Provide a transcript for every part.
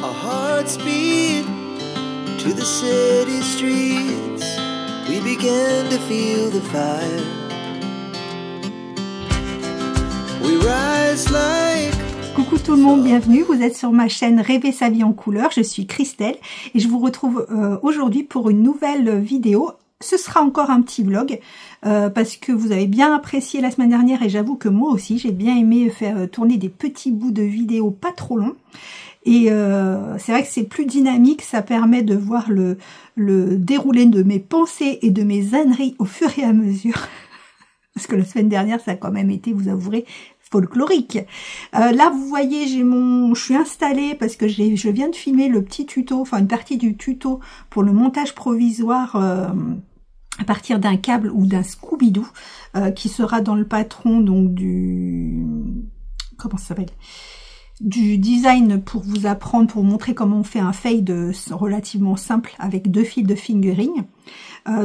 Our hearts beat to the city streets. We began to feel the fire. We rise like... Coucou tout le monde, bienvenue, vous êtes sur ma chaîne Rêver sa vie en couleur, je suis Christelle et je vous retrouve aujourd'hui pour une nouvelle vidéo. Ce sera encore un petit vlog parce que vous avez bien apprécié la semaine dernière et j'avoue que moi aussi j'ai bien aimé faire tourner des petits bouts de vidéos pas trop longs. Et c'est vrai que c'est plus dynamique, ça permet de voir le déroulé de mes pensées et de mes âneries au fur et à mesure. Parce que la semaine dernière, ça a quand même été, vous avouerez, folklorique. Là, vous voyez, je suis installée parce que je viens de filmer le petit tuto, enfin une partie du tuto pour le montage provisoire à partir d'un câble ou d'un Scooby-Doo qui sera dans le patron donc du... comment ça s'appelle ? Du design pour vous apprendre, pour vous montrer comment on fait un fade relativement simple avec 2 fils de fingering.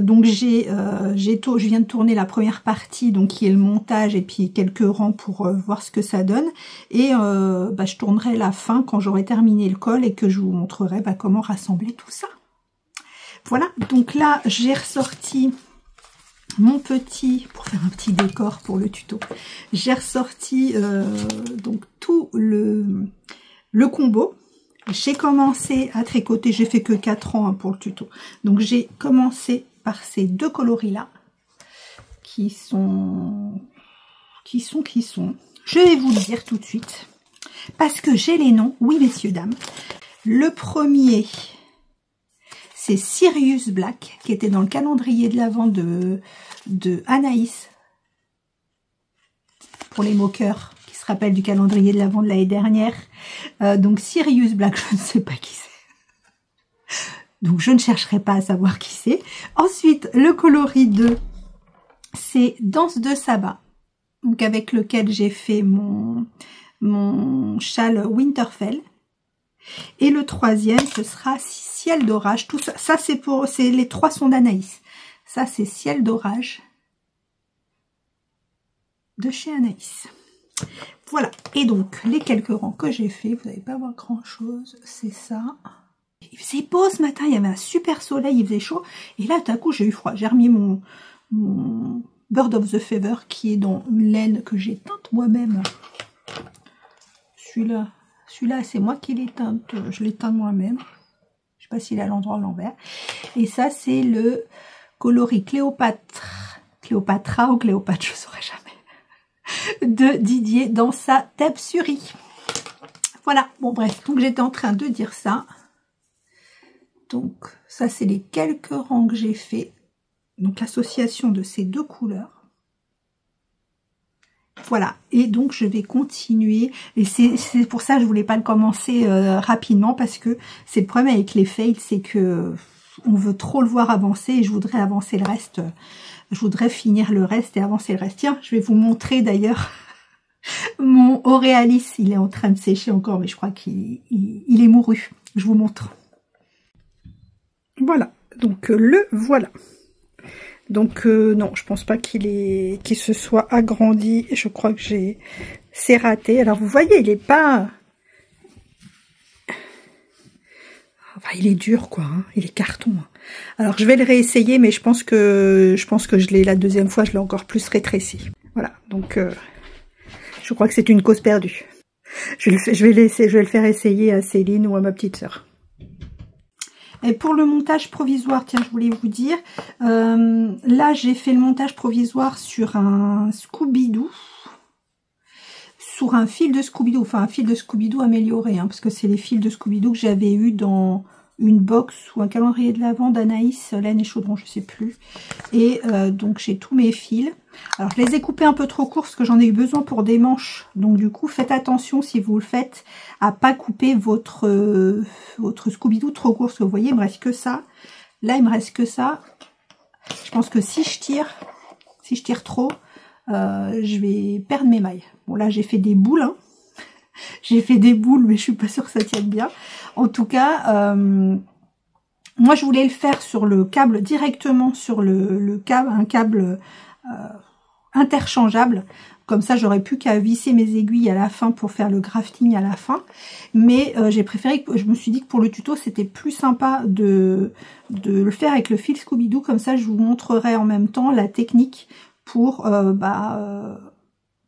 Donc je viens de tourner la première partie, donc qui est le montage et puis quelques rangs pour voir ce que ça donne. Et je tournerai la fin quand j'aurai terminé le col et que je vous montrerai comment rassembler tout ça. Voilà, donc là j'ai ressorti mon petit, pour faire un petit décor pour le tuto, j'ai ressorti donc tout le combo. J'ai commencé à tricoter, j'ai fait que 4 ans pour le tuto. Donc j'ai commencé par ces 2 coloris là, qui sont. Je vais vous le dire tout de suite, parce que j'ai les noms, oui messieurs, dames. Le premier, c'est Sirius Black, qui était dans le calendrier de l'Avent de Anaïs, pour les moqueurs qui se rappellent du calendrier de l'Avent de l'année dernière. Donc Sirius Black, je ne sais pas qui c'est. Donc je ne chercherai pas à savoir qui c'est. Ensuite, le coloris 2, c'est Danse de Sabbat, donc avec lequel j'ai fait mon châle Winterfell. Et le troisième, ce sera Ciel d'orage. Tout ça, c'est les 3 sont d'Anaïs. Ça, c'est Ciel d'orage de chez Anaïs. Voilà. Et donc, les quelques rangs que j'ai fait, vous n'allez pas voir grand chose. C'est ça. Il faisait beau ce matin, il y avait un super soleil, il faisait chaud. Et là, tout à coup, j'ai eu froid. J'ai remis mon Bird of the Feather qui est dans une laine que j'ai teinte moi-même. Celui-là, c'est moi qui l'ai teinte. Je l'ai teint moi-même. Je sais pas s'il est à l'endroit ou à l'envers. Et ça, c'est le coloris Cléopatra ou Cléopâtre, je ne saurais jamais, de Didier dans sa tapisserie. Voilà, bon bref, donc j'étais en train de dire ça. Donc ça, c'est les quelques rangs que j'ai fait. Donc l'association de ces 2 couleurs. Voilà, et donc je vais continuer, et c'est pour ça que je voulais pas le commencer rapidement, parce que c'est le problème avec les fails, c'est que on veut trop le voir avancer, et je voudrais avancer le reste, je voudrais finir le reste et avancer le reste. Tiens, je vais vous montrer d'ailleurs mon Auréalis, il est en train de sécher encore, mais je crois qu'il est mouru, je vous montre. Voilà, donc le voilà. Donc non, je pense pas qu'il se soit agrandi. Je crois que c'est raté. Alors vous voyez, il est pas... Enfin, il est dur quoi, hein. Il est carton. Hein. Alors je vais le réessayer, mais je pense que je l'ai la deuxième fois, je l'ai encore plus rétréci. Voilà, donc je crois que c'est une cause perdue. Je vais le faire essayer à Céline ou à ma petite sœur. Et pour le montage provisoire, tiens, je voulais vous dire, là j'ai fait le montage provisoire sur un Scooby-Doo, sur un fil de Scooby-Doo, enfin un fil de Scooby-Doo amélioré, hein, parce que c'est les fils de Scooby-Doo que j'avais eu dans une box ou un calendrier de l'Avent d'Anaïs, laine et chaudron, je sais plus. Et donc j'ai tous mes fils. Alors je les ai coupés un peu trop courts parce que j'en ai eu besoin pour des manches. Donc du coup faites attention si vous le faites à pas couper votre Scooby-Doo trop court. Parce que vous voyez il me reste que ça. Là il me reste que ça. Je pense que si je tire trop, je vais perdre mes mailles. Bon là j'ai fait des boules. Hein. J'ai fait des boules mais je suis pas sûre que ça tienne bien. En tout cas, moi je voulais le faire sur le câble, directement sur le câble, un câble interchangeable. Comme ça, j'aurais plus qu'à visser mes aiguilles à la fin pour faire le grafting à la fin. Mais j'ai préféré, je me suis dit que pour le tuto, c'était plus sympa de le faire avec le fil Scooby-Doo. Comme ça, je vous montrerai en même temps la technique pour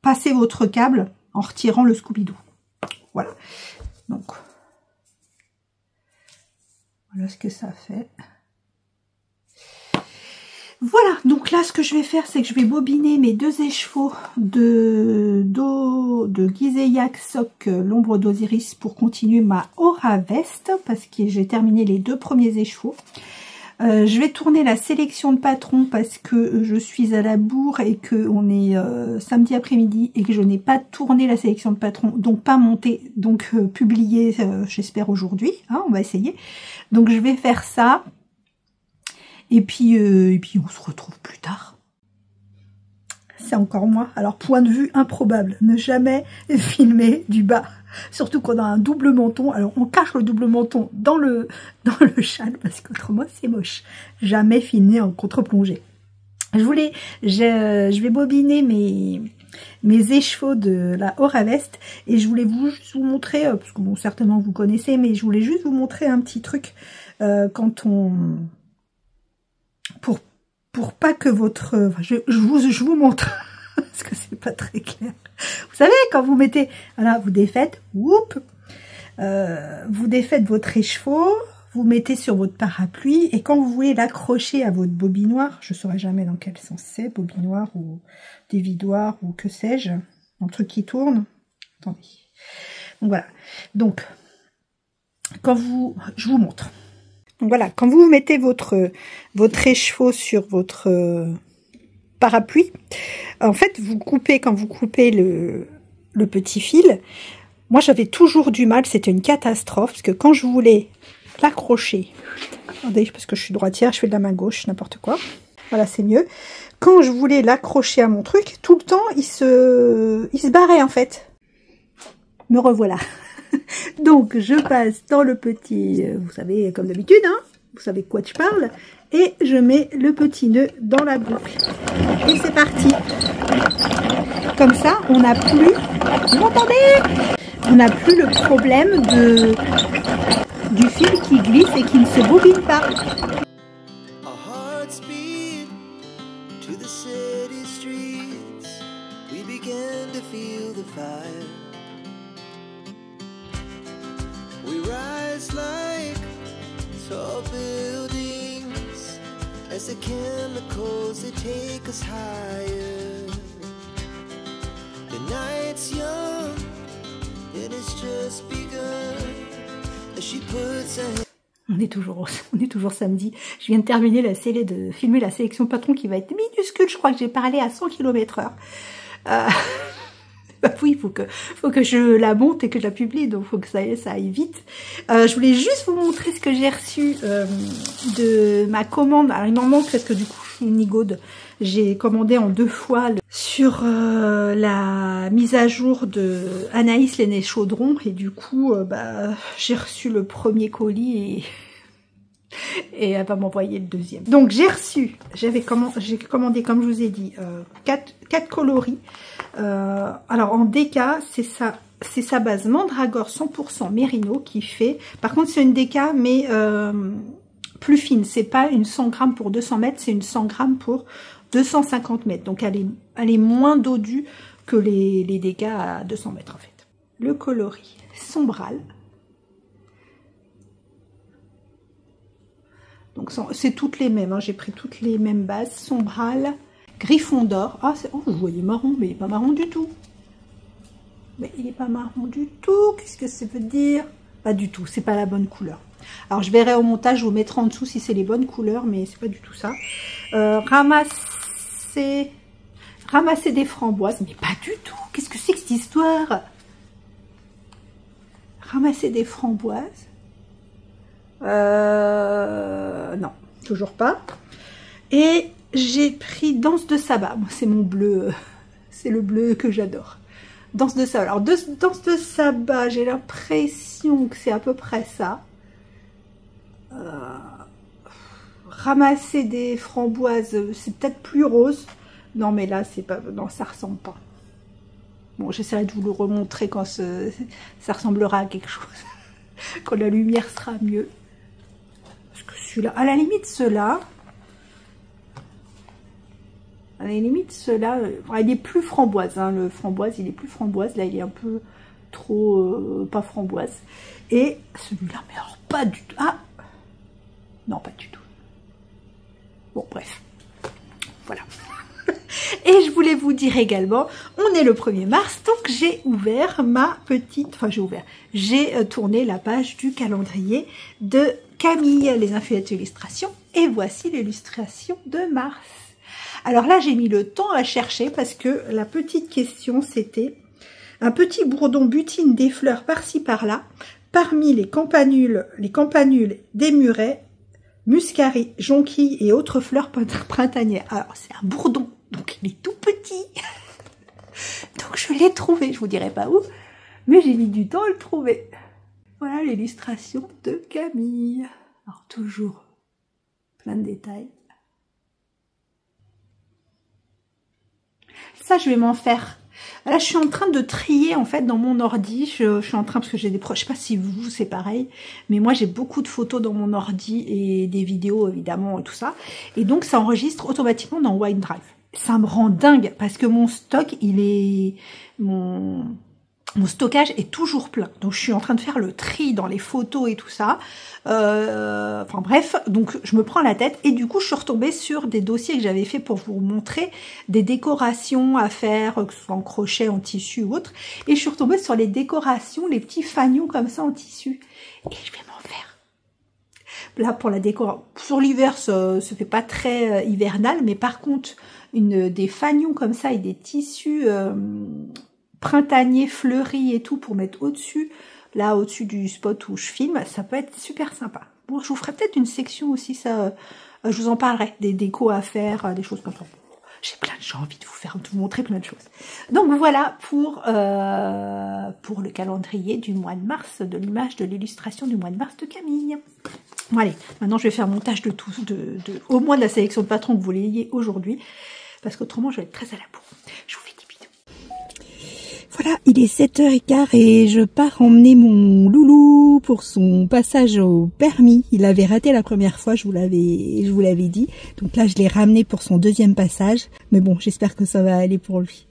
passer votre câble en retirant le Scooby-Doo. Voilà. Donc, voilà ce que ça fait. Voilà, donc là ce que je vais faire, c'est que je vais bobiner mes 2 écheveaux de Giseyak Sock l'ombre d'Osiris pour continuer ma Aura Veste, parce que j'ai terminé les 2 premiers écheveaux. Je vais tourner la sélection de patrons parce que je suis à la bourre et que on est samedi après-midi et que je n'ai pas tourné la sélection de patrons, donc pas monté, donc publié, j'espère aujourd'hui, hein, on va essayer. Donc je vais faire ça. Et puis on se retrouve plus tard. C'est encore moi. Alors, point de vue improbable. Ne jamais filmer du bas. Surtout qu'on a un double menton. Alors, on cache le double menton dans le châle parce qu'autrement, c'est moche. Jamais filmer en contre-plongée. Je vais bobiner mes écheveaux de la Aura Veste et je voulais juste vous montrer, parce que bon, certainement vous connaissez, mais je voulais juste vous montrer un petit truc quand on... Pour pas que votre... Enfin, je vous montre, parce que c'est pas très clair. Vous savez, quand vous mettez... Voilà, vous défaites, whoop, vous défaites votre écheveau, vous mettez sur votre parapluie, et quand vous voulez l'accrocher à votre bobinoir, je ne saurais jamais dans quel sens c'est, bobinoir ou dévidoir ou que sais-je, un truc qui tourne. Attendez. Donc voilà. Donc, quand vous... Je vous montre. Donc voilà, quand vous mettez votre écheveau sur votre parapluie, en fait, vous coupez, quand vous coupez le petit fil, moi j'avais toujours du mal, c'était une catastrophe, parce que quand je voulais l'accrocher, attendez, parce que je suis droitière, je fais de la main gauche, n'importe quoi, voilà, c'est mieux. Quand je voulais l'accrocher à mon truc, tout le temps, il se barrait en fait. Me revoilà. Donc, je passe dans le petit, vous savez, comme d'habitude, hein, vous savez de quoi je parle, et je mets le petit nœud dans la boucle. Et c'est parti. Comme ça, on n'a plus, vous m'entendez? On n'a plus le problème du fil qui glisse et qui ne se bobine pas. We rise like tall buildings as the chemicals they take us higher. The night's young and it's just begun as she puts her... On est toujours samedi. Je viens de terminer de filmer la sélection patron qui va être minuscule. Je crois que j'ai parlé à 100 km/h. Bah oui, faut que je la monte et que je la publie, donc faut que ça aille vite. Je voulais juste vous montrer ce que j'ai reçu de ma commande. Alors il m'en manque parce que du coup je suis une nigaude. J'ai commandé en 2 fois sur la mise à jour de Anaïs Lenné Chaudron et du coup j'ai reçu le premier colis et elle va m'envoyer le deuxième. Donc j'ai commandé, comme je vous ai dit, 4 coloris. Alors en déca, c'est sa base Mandragore 100% Mérino qui fait. Par contre c'est une déca mais plus fine. C'est pas une 100 grammes pour 200 mètres, c'est une 100 grammes pour 250 mètres. Donc elle est moins dodue que les décas à 200 mètres en fait. Le coloris Sombral. Donc c'est toutes les mêmes, hein. J'ai pris toutes les mêmes bases. Sombral, Griffon d'or. Ah, oh, vous voyez marron, mais il n'est pas marron du tout. Mais il n'est pas marron du tout. Qu'est-ce que ça veut dire? Pas du tout, c'est pas la bonne couleur. Alors je verrai au montage, je vous mettrai en dessous si c'est les bonnes couleurs, mais c'est pas du tout ça. Ramasser des framboises, mais pas du tout. Qu'est-ce que c'est que cette histoire? Ramasser des framboises. Non, toujours pas. Et j'ai pris Danse de Sabbat. C'est mon bleu, c'est le bleu que j'adore. Danse de Sabbat. Alors Danse de Sabbat, j'ai l'impression que c'est à peu près ça. Ramasser des framboises, c'est peut-être plus rose. Non mais là c'est pas, non ça ressemble pas. Bon, j'essaierai de vous le remontrer quand ça ressemblera à quelque chose. Quand la lumière sera mieux. Parce que celui-là, à la limite, ceux-là... À la limite, ceux-là... il est plus framboise, hein, le framboise, il est plus framboise. Là, il est un peu trop... pas framboise. Et celui-là, mais alors pas du tout... Ah, non, pas du tout. Bon, bref. Voilà. Et je voulais vous dire également, on est le 1er mars, donc j'ai ouvert ma petite... Enfin, j'ai tourné la page du calendrier de Camille, les influettes d'illustration. Et voici l'illustration de mars. Alors là, j'ai mis le temps à chercher parce que la petite question, c'était un petit bourdon butine des fleurs par-ci par-là, parmi les campanules des murets, muscari, jonquilles et autres fleurs printanières. Alors, c'est un bourdon, donc il est tout petit. Donc, je l'ai trouvé, je vous dirai pas où, mais j'ai mis du temps à le trouver. Voilà l'illustration de Camille. Alors, toujours plein de détails. Ça, je vais m'en faire. Là, je suis en train de trier, en fait, dans mon ordi. Je suis en train, parce que j'ai des... Je sais pas si vous, c'est pareil, mais moi, j'ai beaucoup de photos dans mon ordi et des vidéos, évidemment, et tout ça. Et donc, ça enregistre automatiquement dans OneDrive. Ça me rend dingue, parce que mon stock, mon stockage est toujours plein. Donc, je suis en train de faire le tri dans les photos et tout ça. Enfin bref, donc je me prends la tête. Et du coup, je suis retombée sur des dossiers que j'avais fait pour vous montrer des décorations à faire, que ce soit en crochet, en tissu ou autre. Et je suis retombée sur les décorations, les petits fanions comme ça en tissu. Et je vais m'en faire. Là, pour la décoration, sur l'hiver, ça se fait pas très hivernal. Mais par contre, des fanions comme ça et des tissus... printanier, fleuri et tout pour mettre au-dessus, là au-dessus du spot où je filme, ça peut être super sympa. Bon, je vous ferai peut-être une section aussi, ça, je vous en parlerai, des décos à faire, des choses comme ça. J'ai envie de vous montrer plein de choses. Donc voilà pour le calendrier du mois de mars, de l'image de l'illustration du mois de mars de Camille. Bon allez, maintenant je vais faire montage de tout, au moins de la sélection de patrons que vous l'ayez aujourd'hui, parce qu'autrement je vais être très à la bourre. Je vous fais des bisous. Voilà, il est 7h15 et je pars emmener mon loulou pour son passage au permis. Il avait raté la première fois, je vous l'avais dit. Donc là, je l'ai ramené pour son deuxième passage. Mais bon, j'espère que ça va aller pour lui.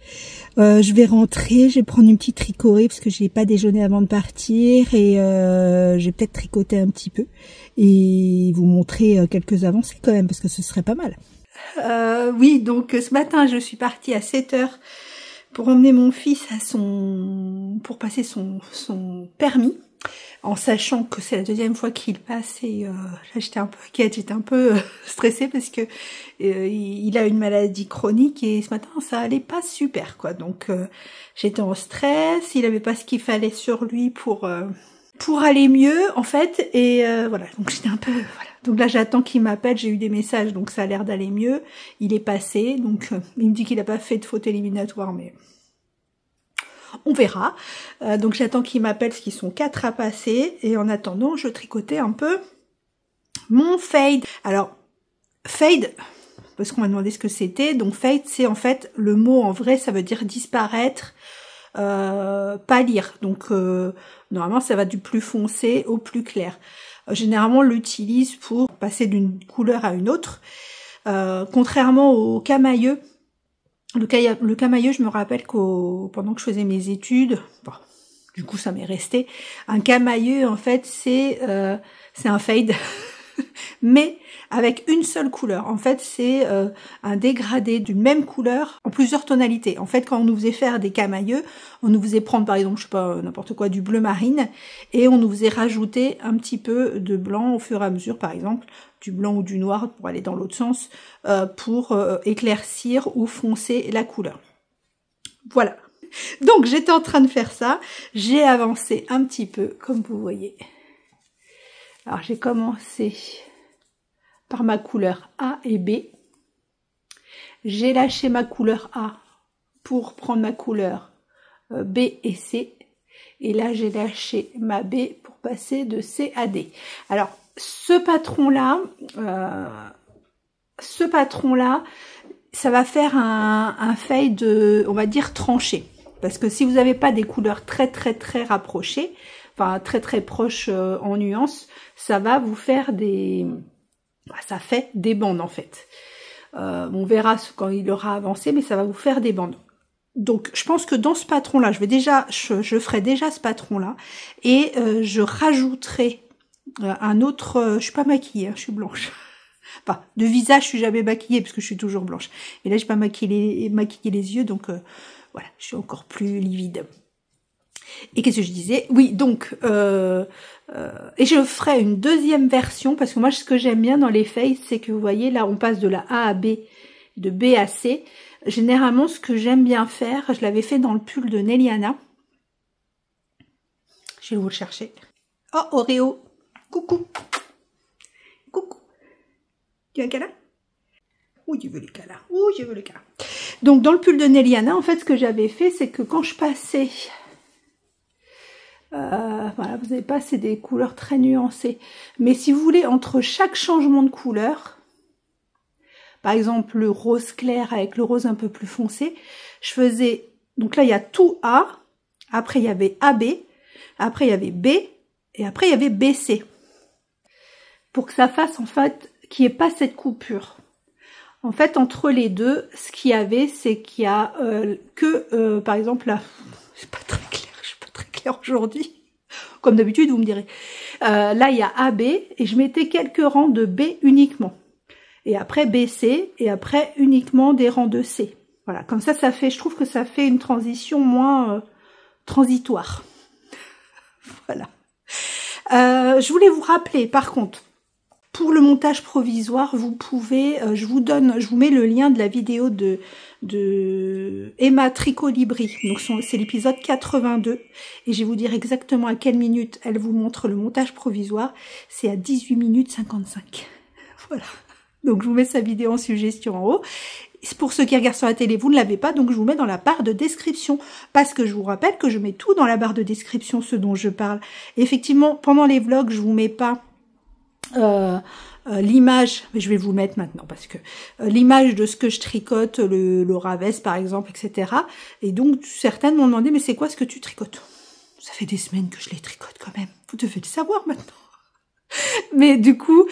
Je vais rentrer, je vais prendre une petite tricorée parce que j'ai pas déjeuné avant de partir. Et je vais peut-être tricoter un petit peu. Et vous montrer quelques avancées quand même, parce que ce serait pas mal. Oui, donc ce matin, je suis partie à 7h. Pour emmener mon fils pour passer son permis, en sachant que c'est la deuxième fois qu'il passe et là j'étais un peu inquiète, j'étais un peu stressée parce que il a une maladie chronique et ce matin ça allait pas super quoi, donc j'étais en stress, il avait pas ce qu'il fallait sur lui pour aller mieux en fait et voilà, donc j'étais un peu voilà. Donc là j'attends qu'il m'appelle, j'ai eu des messages donc ça a l'air d'aller mieux, il est passé, donc il me dit qu'il n'a pas fait de faute éliminatoire mais on verra. Donc j'attends qu'il m'appelle parce qu'ils sont 4 à passer et en attendant je tricotais un peu mon fade. Alors fade, parce qu'on m'a demandé ce que c'était, donc fade c'est en fait le mot en vrai ça veut dire disparaître, pâlir, donc normalement ça va du plus foncé au plus clair. Généralement on l'utilise pour passer d'une couleur à une autre, contrairement au camailleux. Le camailleux, je me rappelle pendant que je faisais mes études, bon, du coup ça m'est resté, un camailleux en fait c'est un fade, mais avec une seule couleur. En fait c'est un dégradé d'une même couleur en plusieurs tonalités. En fait quand on nous faisait faire des camailleux, on nous faisait prendre par exemple, je sais pas, n'importe quoi, du bleu marine, et on nous faisait rajouter un petit peu de blanc au fur et à mesure, par exemple, du blanc ou du noir pour aller dans l'autre sens, pour éclaircir ou foncer la couleur. Voilà. Donc j'étais en train de faire ça, j'ai avancé un petit peu, comme vous voyez. Alors j'ai commencé par ma couleur A et B. J'ai lâché ma couleur A pour prendre ma couleur B et C. Et là j'ai lâché ma B pour passer de C à D. Alors ce patron-là, ça va faire un fade, on va dire tranché. Parce que si vous n'avez pas des couleurs très rapprochées, enfin très proches en nuances, ça va vous faire des... Ça fait des bandes en fait. On verra quand il aura avancé, mais ça va vous faire des bandes. Donc je pense que dans ce patron-là, je ferai déjà ce patron-là, et je rajouterai un autre... je suis pas maquillée, hein, je suis blanche. Enfin, de visage, je suis jamais maquillée parce que je suis toujours blanche. Et là, j'ai pas maquillé les yeux, donc voilà, je suis encore plus livide. Et qu'est-ce que je disais? Oui, donc, et je ferai une deuxième version, parce que moi, ce que j'aime bien dans les feuilles, c'est que vous voyez, là, on passe de la A à B, de B à C. Généralement, ce que j'aime bien faire, je l'avais fait dans le pull de Neliana. Je vais vous le chercher. Oh, Oreo! Coucou! Coucou! Tu veux un câlin? Oui, je veux les câlins. Oui, je veux les câlins. Donc, dans le pull de Neliana, en fait, ce que j'avais fait, c'est que quand je passais... voilà, vous n'avez pas, c'est des couleurs très nuancées. Mais si vous voulez, entre chaque changement de couleur, par exemple le rose clair avec le rose un peu plus foncé, je faisais... Donc là, il y a tout A, après il y avait AB, après il y avait B, et après il y avait BC. Pour que ça fasse, en fait, qu'il n'y ait pas cette coupure. En fait, entre les deux, ce qu'il y avait, c'est qu'il y a par exemple, là, c'est pas très clair, je suis pas très claire aujourd'hui. Comme d'habitude, vous me direz. Là, il y a AB, et je mettais quelques rangs de B uniquement. Et après BC, et après uniquement des rangs de C. Voilà, comme ça, ça fait, je trouve que ça fait une transition moins transitoire. Voilà. Je voulais vous rappeler, par contre, pour le montage provisoire, vous pouvez, je vous mets le lien de la vidéo de Emma Tricot-Libri. Donc c'est l'épisode 82, et je vais vous dire exactement à quelle minute elle vous montre le montage provisoire. C'est à 18 minutes 55. Voilà. Donc je vous mets sa vidéo en suggestion en haut. Pour ceux qui regardent sur la télé, vous ne l'avez pas, donc je vous mets dans la barre de description. Parce que je vous rappelle que je mets tout dans la barre de description, ce dont je parle. Et effectivement, pendant les vlogs, je vous mets pas l'image, mais je vais vous mettre maintenant parce que l'image de ce que je tricote, le ravesse par exemple, etc. Et donc certaines m'ont demandé, mais c'est quoi ce que tu tricotes? Ça fait des semaines que je les tricote quand même, vous devez le savoir maintenant. Mais du coup,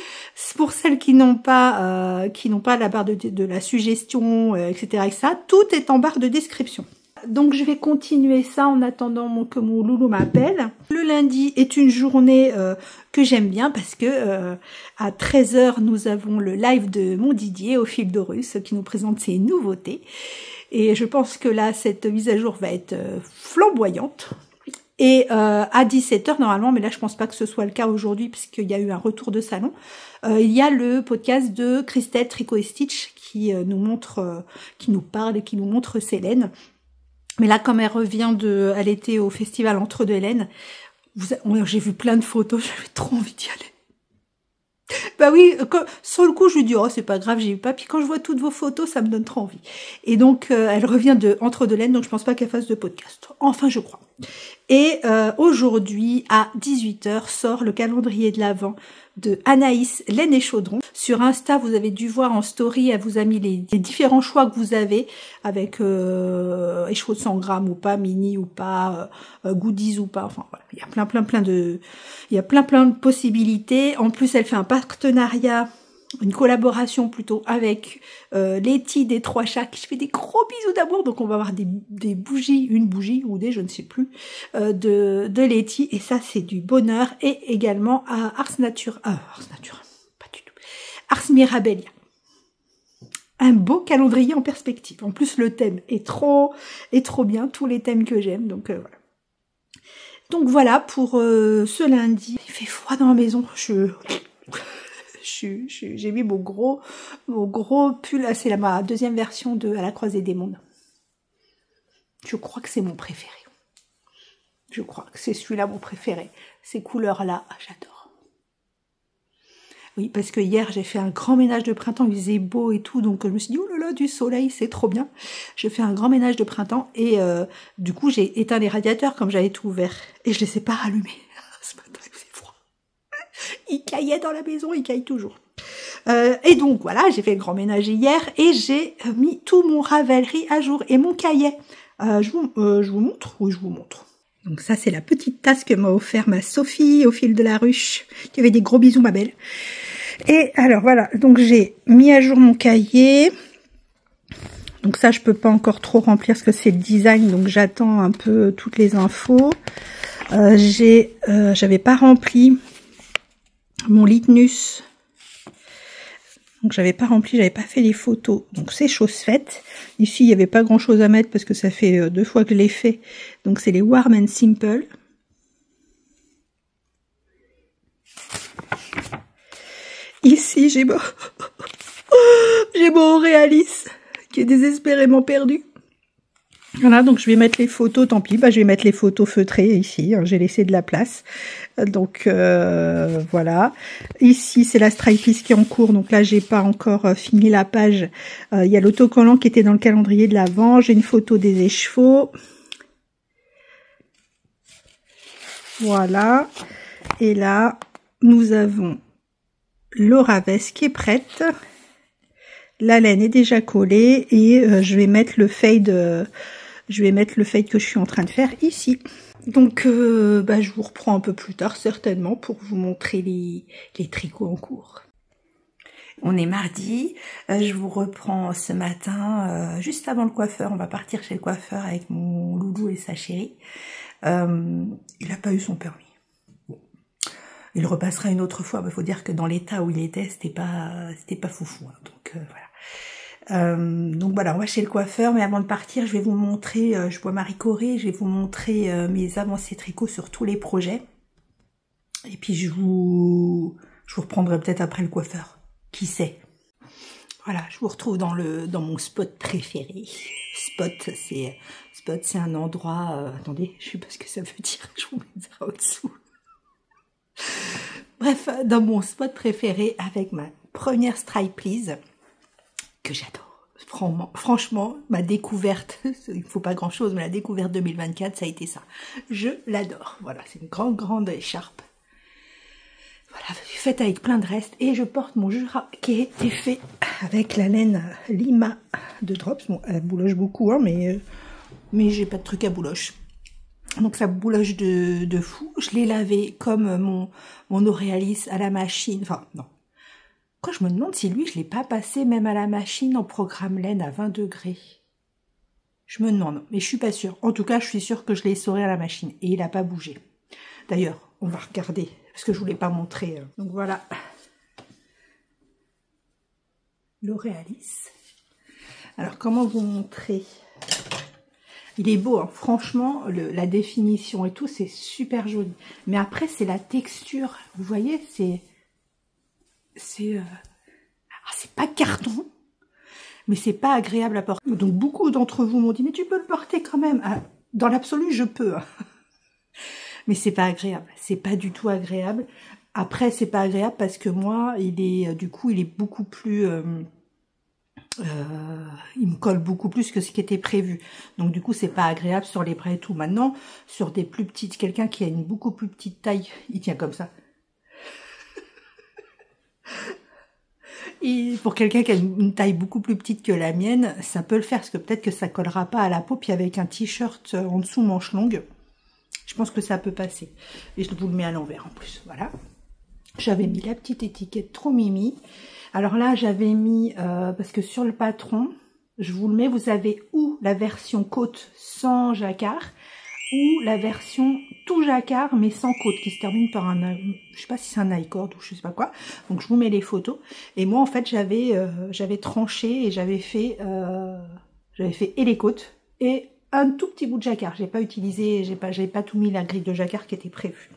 pour celles qui n'ont pas la barre de la suggestion, etc., et ça, tout est en barre de description. Donc je vais continuer ça en attendant que mon loulou m'appelle. Le lundi est une journée que j'aime bien parce que à 13 h nous avons le live de mon Didier au fil d'Horus qui nous présente ses nouveautés. Et je pense que là, cette mise à jour va être flamboyante. Et à 17 h normalement, mais là je pense pas que ce soit le cas aujourd'hui puisqu'il y a eu un retour de salon, il y a le podcast de Christelle Tricot et Stitch qui nous montre, qui nous parle et qui nous montre ses laines. Mais là, comme elle était au festival Entre deux Hélènes, j'ai vu plein de photos, j'avais trop envie d'y aller. Bah oui, sur le coup, je lui dis, oh, c'est pas grave, j'y vais pas. Puis quand je vois toutes vos photos, ça me donne trop envie. Et donc, elle revient de Entre deux Hélènes, donc je pense pas qu'elle fasse de podcast. Enfin, je crois. Et aujourd'hui, à 18 h, sort le calendrier de l'Avent de Anaïs Laine et Chaudron. Sur Insta, vous avez dû voir en story, elle vous a mis les différents choix que vous avez avec écheveau de 100 grammes ou pas, mini ou pas, goodies ou pas. Enfin voilà, il y a plein de possibilités. En plus, elle fait un partenariat, une collaboration plutôt avec Letty des Trois Chats, qui je fais des gros bisous d'amour. Donc on va avoir des bougies, une bougie ou des, je ne sais plus, de Letty. Et ça, c'est du bonheur. Et également à Ars Natura, pas du tout, Ars Mirabilia. Un beau calendrier en perspective. En plus, le thème est trop bien, tous les thèmes que j'aime. Donc voilà. Donc voilà pour ce lundi. Il fait froid dans la maison. J'ai mis mon gros pull, c'est ma deuxième version de À la croisée des mondes. Je crois que c'est mon préféré. Je crois que c'est celui-là mon préféré. Ces couleurs-là, j'adore. Oui, parce que hier, j'ai fait un grand ménage de printemps, il faisait beau et tout, donc je me suis dit, oh là là, du soleil, c'est trop bien. Je fais un grand ménage de printemps et du coup, j'ai éteint les radiateurs comme j'avais tout ouvert. Et je ne les ai pas rallumés. Ce matin, il faisait froid. Il caillait dans la maison, il caille toujours. Et donc voilà, j'ai fait le grand ménage hier et j'ai mis tout mon Ravelry à jour et mon cahier Je vous montre? Oui, je vous montre. Donc ça, c'est la petite tasse que m'a offert ma Sophie au fil de la ruche. Qui avait des gros bisous, ma belle. Et alors, voilà. Donc, j'ai mis à jour mon cahier. Donc ça, je peux pas encore trop remplir parce que c'est le design. Donc, j'attends un peu toutes les infos. J'avais pas rempli mon litnus. Donc j'avais pas fait les photos. Donc c'est chose faite. Ici, il n'y avait pas grand chose à mettre parce que ça fait 2 fois que je l'ai fait. Donc c'est les Warm and Simple. Ici, j'ai mon Auréalis qui est désespérément perdu. Voilà, donc je vais mettre les photos, tant pis, je vais mettre les photos feutrées ici, hein, j'ai laissé de la place. Donc voilà. Ici, c'est la Stripeys qui est en cours, donc là, j'ai pas encore fini la page. Il y a l'autocollant qui était dans le calendrier de l'Avent, j'ai une photo des écheveaux. Voilà. Et là, nous avons l'Oravès qui est prête. La laine est déjà collée et je vais mettre le fade. Je vais mettre le fade que je suis en train de faire ici. Donc, je vous reprends un peu plus tard, certainement, pour vous montrer les tricots en cours. On est mardi, je vous reprends ce matin, juste avant le coiffeur. On va partir chez le coiffeur avec mon loulou et sa chérie. Il n'a pas eu son permis. Bon. Il repassera une autre fois, mais il faut dire que dans l'état où il était, c'était pas foufou. Hein, donc, voilà. Donc voilà, on va chez le coiffeur, mais avant de partir, je vais vous montrer, je bois Marie Corée, je vais vous montrer mes avancées tricot sur tous les projets. Et puis je vous reprendrai peut-être après le coiffeur, qui sait. Voilà, je vous retrouve dans mon spot préféré. Spot, c'est un endroit, attendez, je sais pas ce que ça veut dire, je vous mets ça au-dessous. Bref, dans mon spot préféré avec ma première Stripeys, que j'adore. Franchement, ma découverte, il ne faut pas grand chose, mais la découverte 2024, ça a été ça. Je l'adore. Voilà, c'est une grande écharpe. Voilà, faite avec plein de restes. Et je porte mon Jura qui a été fait avec la laine Lima de Drops. Bon, elle bouloche beaucoup, hein, mais j'ai pas de truc à bouloche. Donc ça bouloche de fou. Je l'ai lavé comme mon Auréalis à la machine. Enfin, non. Quoi, je me demande si lui, je l'ai pas passé même à la machine en programme laine à 20 degrés. Je me demande, mais je suis pas sûre. En tout cas, je suis sûre que je l'ai essoré à la machine et il n'a pas bougé. D'ailleurs, on va regarder, parce que je voulais pas montrer. Donc voilà. L'Auréalis. Alors, comment vous montrer? Il est beau, hein. Franchement, la définition et tout, c'est super joli. Mais après, c'est la texture. Vous voyez, c'est pas carton, mais c'est pas agréable à porter. Donc beaucoup d'entre vous m'ont dit, mais tu peux le porter quand même. Ah, dans l'absolu, je peux. Mais c'est pas agréable. C'est pas du tout agréable. Après, c'est pas agréable parce que moi, du coup, il est beaucoup plus... il me colle beaucoup plus que ce qui était prévu. Donc du coup, c'est pas agréable sur les bras et tout. Maintenant, sur des plus petites, quelqu'un qui a une beaucoup plus petite taille, il tient comme ça. Et pour quelqu'un qui a une taille beaucoup plus petite que la mienne, ça peut le faire, parce que peut-être que ça collera pas à la peau, puis avec un t-shirt en dessous manche longue, je pense que ça peut passer. Et je vous le mets à l'envers en plus, voilà. J'avais mis la petite étiquette trop mimi. Alors là, j'avais mis, parce que sur le patron, je vous le mets, vous avez ou la version côte sans jacquard, ou la version tout jacquard mais sans côte, qui se termine par un, je sais pas si c'est un I-cord ou je sais pas quoi. Donc je vous mets les photos. Et moi en fait j'avais tranché et j'avais fait et les côtes et un tout petit bout de jacquard. J'ai pas utilisé, j'avais pas tout mis la grille de jacquard qui était prévue.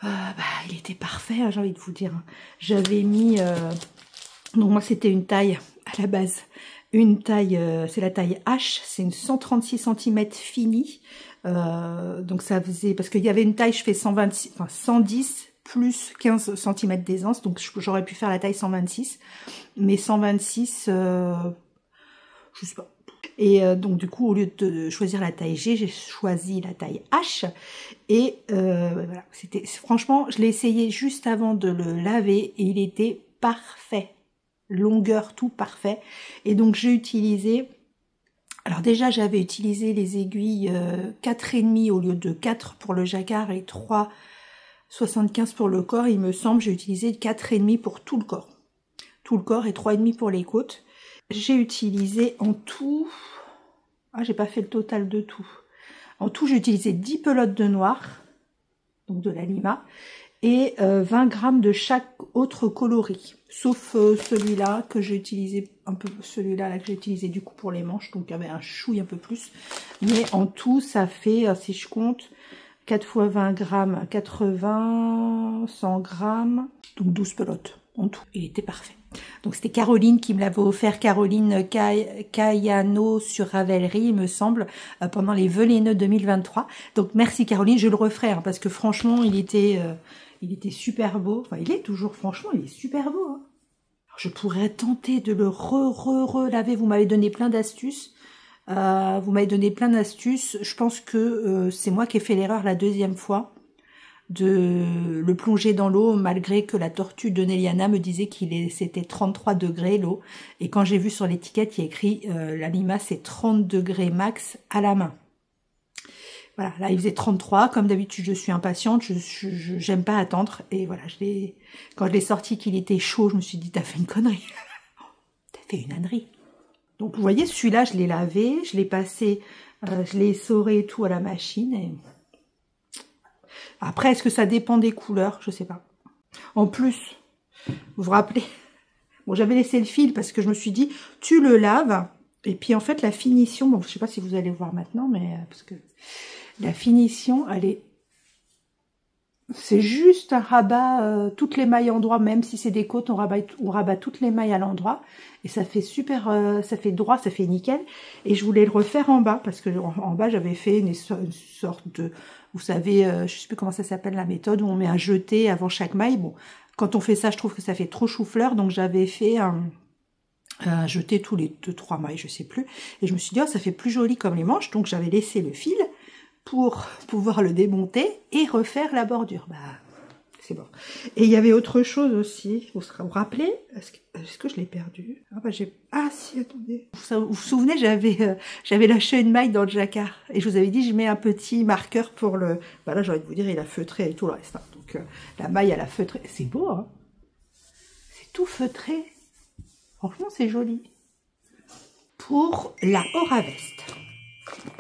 Il était parfait, hein, j'ai envie de vous dire. J'avais mis, donc moi c'était une taille à la base. Une taille, c'est la taille H, c'est une 136 cm finie. Donc ça faisait, parce qu'il y avait une taille, je fais 110 plus 15 cm d'aisance, donc j'aurais pu faire la taille 126, mais 126, je sais pas. Et donc du coup, au lieu de choisir la taille G, j'ai choisi la taille H. Et voilà, c'était, franchement, je l'ai essayé juste avant de le laver et il était parfait. Longueur, tout parfait. Et donc j'ai utilisé Alors déjà, j'avais utilisé les aiguilles 4,5 au lieu de 4 pour le jacquard et 3,75 pour le corps. Il me semble j'ai utilisé 4,5 pour tout le corps. Tout le corps et 3,5 pour les côtes. J'ai utilisé en tout... Ah, j'ai pas fait le total de tout. En tout, j'ai utilisé 10 pelotes de noir, donc de la lima, et 20 grammes de chaque autre coloris, sauf celui-là que j'ai utilisé, un peu celui-là que j'ai utilisé du coup pour les manches, donc il y avait un chouille un peu plus. Mais en tout, ça fait, si je compte, 4 fois 20 grammes, 80, 100 grammes, donc 12 pelotes en tout. Il était parfait. Donc c'était Caroline qui me l'avait offert, Caroline Cayano sur Ravelry, il me semble, pendant les Vœux les Nœuds 2023. Donc merci Caroline, je le referai, hein, parce que franchement, il était super beau. Enfin, il est toujours, franchement, il est super beau. Hein. Alors, je pourrais tenter de le relaver. Vous m'avez donné plein d'astuces. Je pense que c'est moi qui ai fait l'erreur la deuxième fois de le plonger dans l'eau, malgré que la tortue de Néliana me disait c'était 33 degrés l'eau. Et quand j'ai vu sur l'étiquette, il y a écrit la lima, c'est 30 degrés max à la main. Voilà, là il faisait 33, comme d'habitude je suis impatiente, j'aime pas attendre. Et voilà, quand je l'ai sorti qu'il était chaud, je me suis dit, t'as fait une connerie. T'as fait une ânerie. Donc vous voyez, celui-là, je l'ai lavé, je l'ai passé, je l'ai essoré et tout à la machine. Et... Après, est-ce que ça dépend des couleurs? Je sais pas. En plus, vous vous rappelez, bon, j'avais laissé le fil parce que je me suis dit, tu le laves. Et puis en fait, la finition, bon, je sais pas si vous allez voir maintenant, mais parce que la finition, c'est juste un rabat, toutes les mailles à l'endroit, même si c'est des côtes, on rabat toutes les mailles à l'endroit. Et ça fait super, ça fait droit, ça fait nickel. Et je voulais le refaire en bas, parce que en bas, j'avais fait une sorte de, vous savez, je sais plus comment ça s'appelle la méthode, où on met un jeté avant chaque maille. Bon, quand on fait ça, je trouve que ça fait trop chou-fleur, donc j'avais fait un jeté tous les 2-3 mailles, je sais plus. Et je me suis dit, oh, ça fait plus joli comme les manches, donc j'avais laissé le fil pour pouvoir le démonter et refaire la bordure. Bah, c'est bon. Et il y avait autre chose aussi. Vous vous rappelez? Est-ce que je l'ai perdu? Ah bah ah si, attendez. Vous vous souvenez, j'avais lâché une maille dans le jacquard. Et je vous avais dit, je mets un petit marqueur pour le... Bah là, j'ai envie de vous dire, il a feutré et tout le reste. Hein. Donc la maille, elle a feutré. C'est beau, hein? C'est tout feutré. Franchement, c'est joli. Pour la Oraveste.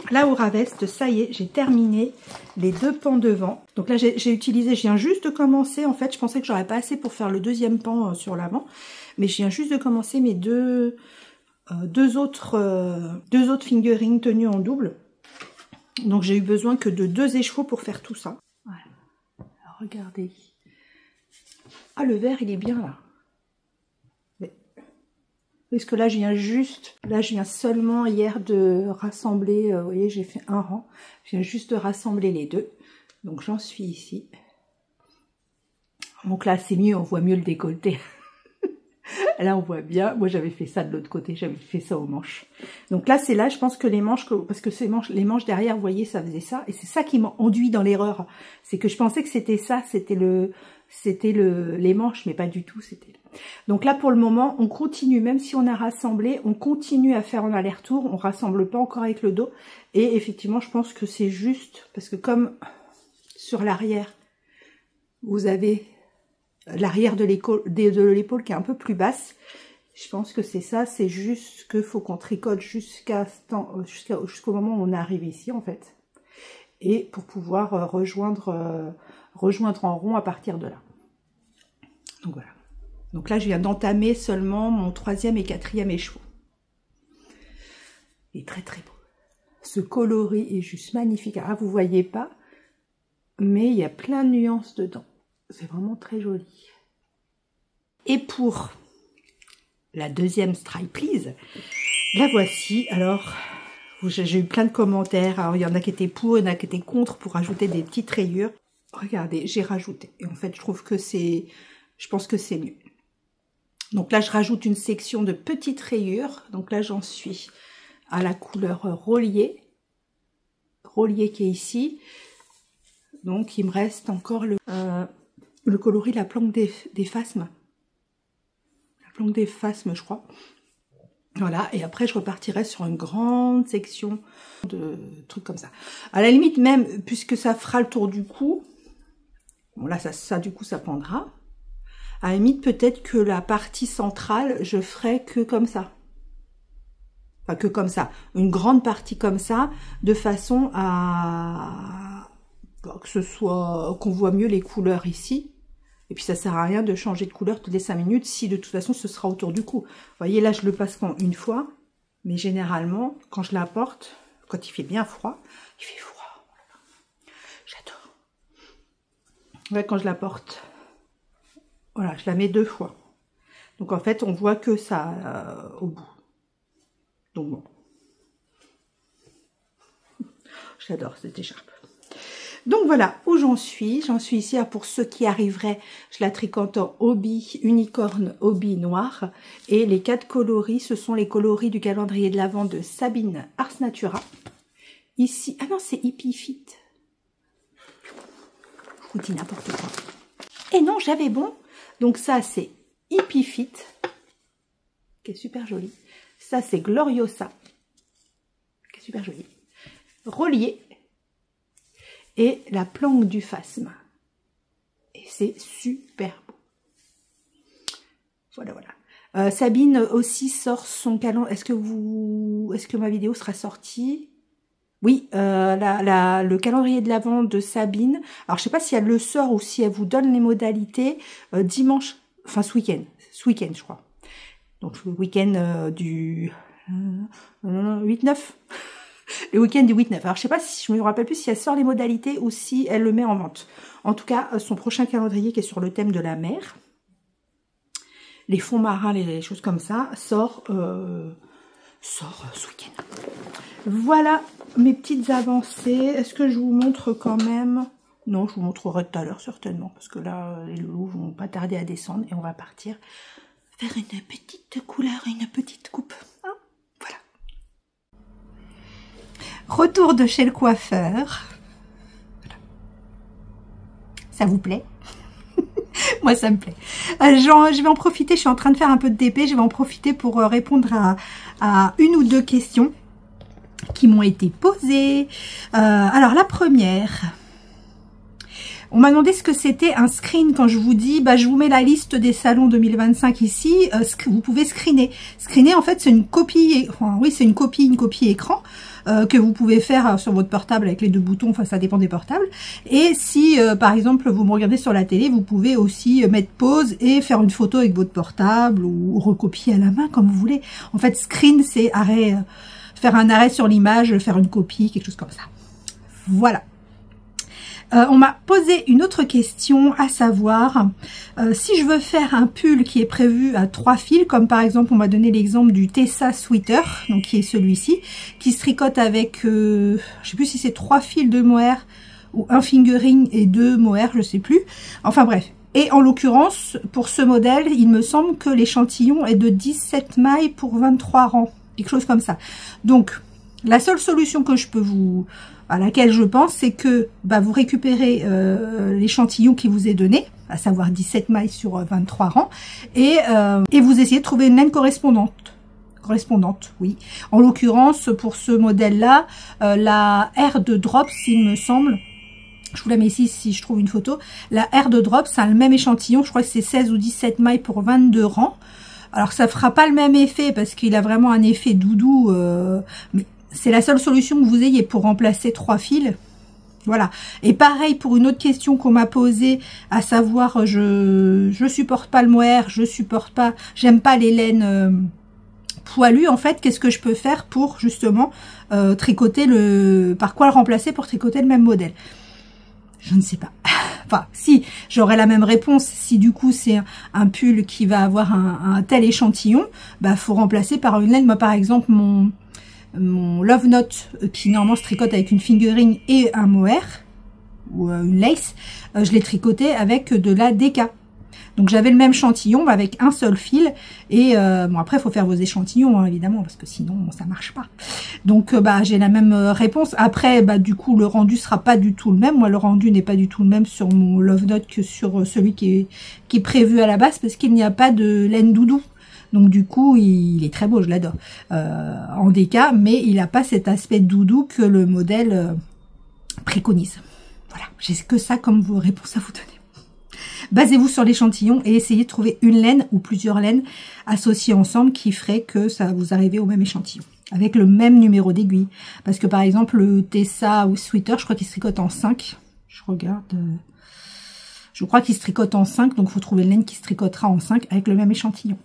La Oraveste, ça y est, j'ai terminé les 2 pans devant. Donc là, j'ai utilisé, je viens juste de commencer. En fait, je pensais que j'aurais pas assez pour faire le deuxième pan sur l'avant. Mais je viens juste de commencer mes deux autres fingerings tenus en double. Donc j'ai eu besoin que de 2 écheveaux pour faire tout ça. Voilà. Alors, regardez. Ah, le vert, il est bien là. Parce que là, je viens seulement hier de rassembler, vous voyez, j'ai fait un rang. Je viens juste de rassembler les 2. Donc, j'en suis ici. Donc là, c'est mieux, on voit mieux le décolleté. Là, on voit bien. Moi, j'avais fait ça de l'autre côté, j'avais fait ça aux manches. Donc là, c'est là, je pense que les manches, parce que les manches derrière, vous voyez, ça faisait ça. Et c'est ça qui m'a enduit dans l'erreur. C'est que je pensais que c'était ça, c'était les manches, mais pas du tout, c'était... Donc là, pour le moment, on continue, même si on a rassemblé, on continue à faire en aller-retour, on rassemble pas encore avec le dos. Et effectivement, je pense que c'est juste, parce que comme sur l'arrière, vous avez l'arrière de l'épaule qui est un peu plus basse, je pense que c'est ça, c'est juste qu'il faut qu'on tricote jusqu'au moment où on arrive ici, en fait. Et pour pouvoir rejoindre en rond à partir de là. Donc voilà. Donc là, je viens d'entamer seulement mon 3e et 4e écheveau. Il est très très beau. Ce coloris est juste magnifique. Ah, vous voyez pas, mais il y a plein de nuances dedans. C'est vraiment très joli. Et pour la 2e stripe please, la voici. Alors, j'ai eu plein de commentaires. Alors, il y en a qui étaient pour, il y en a qui étaient contre pour ajouter des petites rayures. Regardez, j'ai rajouté. Et en fait, je trouve que je pense que c'est mieux. Donc là, je rajoute une section de petites rayures. Donc là, j'en suis à la couleur Rollier. Rollier qui est ici. Donc, il me reste encore le coloris La Planque des Phasmes. La Planque des Phasmes, je crois. Voilà, et après je repartirai sur une grande section de trucs comme ça. À la limite même, puisque ça fera le tour du cou, bon là ça du coup ça pendra. À la limite peut-être que la partie centrale, je ferai que comme ça. Enfin que comme ça, une grande partie comme ça, de façon à que ce soit, qu'on voit mieux les couleurs ici. Et puis ça sert à rien de changer de couleur toutes les 5 minutes si de toute façon ce sera autour du cou. Vous voyez là je le passe qu'en une fois, mais généralement quand je la porte, quand il fait bien froid, il fait froid, j'adore. Ouais, quand je la porte, voilà, je la mets 2 fois. Donc en fait on voit que ça au bout. Donc bon, j'adore cette écharpe. Donc voilà où j'en suis. J'en suis ici pour ceux qui arriveraient. Je la tricote en hobby, unicorne, hobby noir. Et les 4 coloris, ce sont les coloris du calendrier de l'Avent de Sabine Ars Natura. Ici, ah non, c'est Hippie Fit. Je vous dis n'importe quoi. Et non, j'avais bon. Donc ça, c'est Hippie Fit, qui est super joli. Ça, c'est Gloriosa, qui est super joli. Relié. Et la planque du phasme. Et c'est super beau. Voilà, voilà. Sabine aussi sort son calendrier. Est-ce que ma vidéo sera sortie? Oui, le calendrier de l'Avent de Sabine. Alors, je sais pas si elle le sort ou si elle vous donne les modalités dimanche, enfin ce week-end. Ce week-end, je crois. Donc, le week-end du 8-9. Le week-end du 8-9. Alors, je sais pas si je me rappelle plus si elle sort les modalités ou si elle le met en vente. En tout cas, son prochain calendrier qui est sur le thème de la mer, les fonds marins, les choses comme ça, sort ce week-end. Voilà mes petites avancées. Est-ce que je vous montre quand même? Non, je vous montrerai tout à l'heure certainement, parce que là, les loulous vont pas tarder à descendre et on va partir faire une petite couleur, une petite coupe. Hein, voilà. Retour de chez le coiffeur. Voilà. Ça vous plaît? Moi, ça me plaît. Je vais en profiter, je suis en train de faire un peu de DP, je vais en profiter pour répondre à une ou deux questions qui m'ont été posées. Alors, la première... On m'a demandé ce que c'était un screen. Quand je vous dis, je vous mets la liste des salons 2025 ici, vous pouvez screener. Screener, en fait, c'est une copie, enfin, oui, c'est une copie écran que vous pouvez faire sur votre portable avec les 2 boutons, enfin, ça dépend des portables. Et si, par exemple, vous me regardez sur la télé, vous pouvez aussi mettre pause et faire une photo avec votre portable ou recopier à la main, comme vous voulez. En fait, screen, c'est arrêt, faire un arrêt sur l'image, faire une copie, quelque chose comme ça. Voilà. On m'a posé une autre question, à savoir si je veux faire un pull qui est prévu à 3 fils, comme par exemple on m'a donné l'exemple du Tessa Sweater, donc qui est celui-ci, qui se tricote avec, je sais plus si c'est 3 fils de mohair ou un fingering et 2 mohair, je sais plus. Enfin bref. Et en l'occurrence, pour ce modèle, il me semble que l'échantillon est de 17 mailles pour 23 rangs, quelque chose comme ça. Donc, la seule solution que je peux à laquelle je pense, c'est que vous récupérez l'échantillon qui vous est donné, à savoir 17 mailles sur 23 rangs, et vous essayez de trouver une laine correspondante, oui. En l'occurrence, pour ce modèle-là, la R de Drops, il me semble, je vous la mets ici si je trouve une photo, la R de Drops, c'est le même échantillon, je crois que c'est 16 ou 17 mailles pour 22 rangs. Alors ça fera pas le même effet, parce qu'il a vraiment un effet doudou, mais c'est la seule solution que vous ayez pour remplacer 3 fils. Voilà. Et pareil pour une autre question qu'on m'a posée, à savoir, je supporte pas le mohair, j'aime pas les laines poilues. En fait, qu'est-ce que je peux faire pour justement tricoter par quoi le remplacer pour tricoter le même modèle? Je ne sais pas. Enfin, si, j'aurai la même réponse. Si du coup c'est un pull qui va avoir un tel échantillon, faut remplacer par une laine. Moi par exemple, mon Love Note, qui normalement se tricote avec une fingering et un mohair, ou une lace, je l'ai tricoté avec de la DK. Donc j'avais le même échantillon avec un seul fil. Et bon, après, il faut faire vos échantillons, hein, évidemment, parce que sinon, ça marche pas. Donc j'ai la même réponse. Après, du coup, le rendu sera pas du tout le même. Moi, le rendu n'est pas du tout le même sur mon Love Note que sur celui qui est prévu à la base, parce qu'il n'y a pas de laine doudou. Donc du coup, il est très beau, je l'adore. En déca, mais il n'a pas cet aspect doudou que le modèle préconise. Voilà, j'ai que ça comme réponse à vous donner. Basez-vous sur l'échantillon et essayez de trouver une laine ou plusieurs laines associées ensemble qui ferait que ça vous arrive au même échantillon, avec le même numéro d'aiguille. Parce que par exemple, le Tessa ou Sweater, je crois qu'il se tricote en 5. Je regarde. Je crois qu'il se tricote en 5, donc il faut trouver une laine qui se tricotera en 5 avec le même échantillon.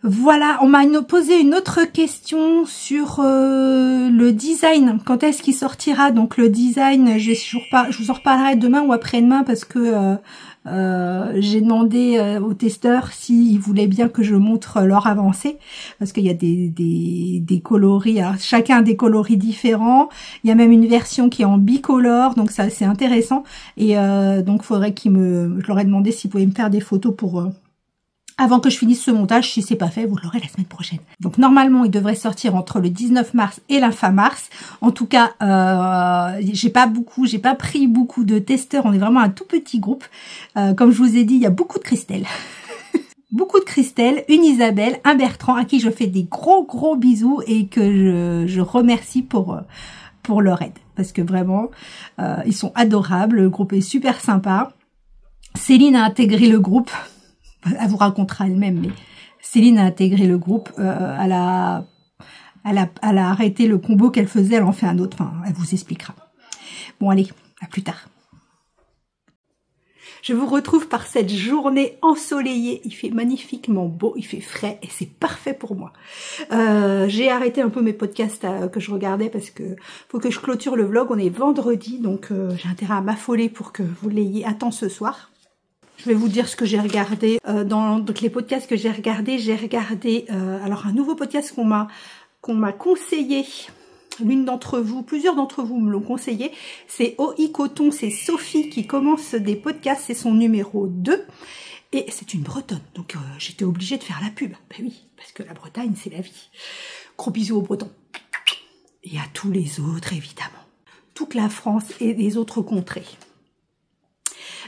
Voilà, on m'a posé une autre question sur le design. Quand est-ce qu'il sortira? Donc le design, je vous en reparlerai demain ou après-demain parce que j'ai demandé aux testeurs s'ils voulaient bien que je montre leur avancée. Parce qu'il y a des coloris, alors, chacun a des coloris différents. Il y a même une version qui est en bicolore, donc ça c'est intéressant. Et donc faudrait je leur ai demandé s'ils pouvaient me faire des photos pour... avant que je finisse ce montage. Si c'est pas fait, vous l'aurez la semaine prochaine. Donc normalement, il devrait sortir entre le 19 mars et la fin mars. En tout cas, j'ai pas pris beaucoup de testeurs. On est vraiment un tout petit groupe. Comme je vous ai dit, il y a beaucoup de Christelle. Beaucoup de Christelle, une Isabelle, un Bertrand, à qui je fais des gros bisous et que je remercie pour leur aide. Parce que vraiment, ils sont adorables. Le groupe est super sympa. Céline a intégré le groupe. Elle vous racontera elle-même, mais Céline a intégré le groupe. Elle a arrêté le combo qu'elle faisait, elle en fait un autre. Enfin, elle vous expliquera. Bon, allez, à plus tard. Je vous retrouve par cette journée ensoleillée. Il fait magnifiquement beau, il fait frais et c'est parfait pour moi. J'ai arrêté un peu mes podcasts que je regardais parce que faut que je clôture le vlog. On est vendredi, donc j'ai intérêt à m'affoler pour que vous l'ayez à temps ce soir. Je vais vous dire ce que j'ai regardé. Donc les podcasts que j'ai regardé alors un nouveau podcast qu'on m'a conseillé. L'une d'entre vous, plusieurs d'entre vous me l'ont conseillé. C'est OI Coton, c'est Sophie qui commence des podcasts, c'est son numéro 2. Et c'est une Bretonne, donc j'étais obligée de faire la pub. Ben oui, parce que la Bretagne, c'est la vie. Gros bisous aux Bretons. Et à tous les autres, évidemment. Toute la France et les autres contrées.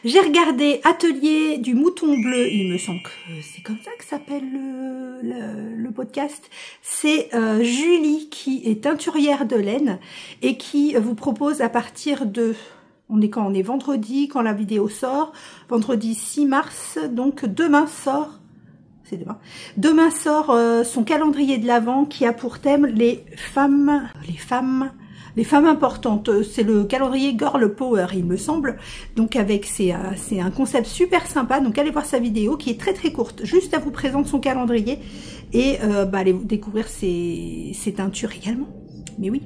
J'ai regardé Atelier du Mouton Bleu, il me semble que c'est comme ça que s'appelle le podcast. C'est Julie qui est teinturière de laine et qui vous propose à partir de... On est vendredi quand la vidéo sort, vendredi 6 mars, donc demain sort... C'est demain. Demain sort son calendrier de l'Avent qui a pour thème les femmes importantes. C'est le calendrier Girl Power, il me semble. Donc c'est un concept super sympa. Donc allez voir sa vidéo qui est très courte. Juste à vous présenter son calendrier et allez découvrir ses teintures également. Mais oui.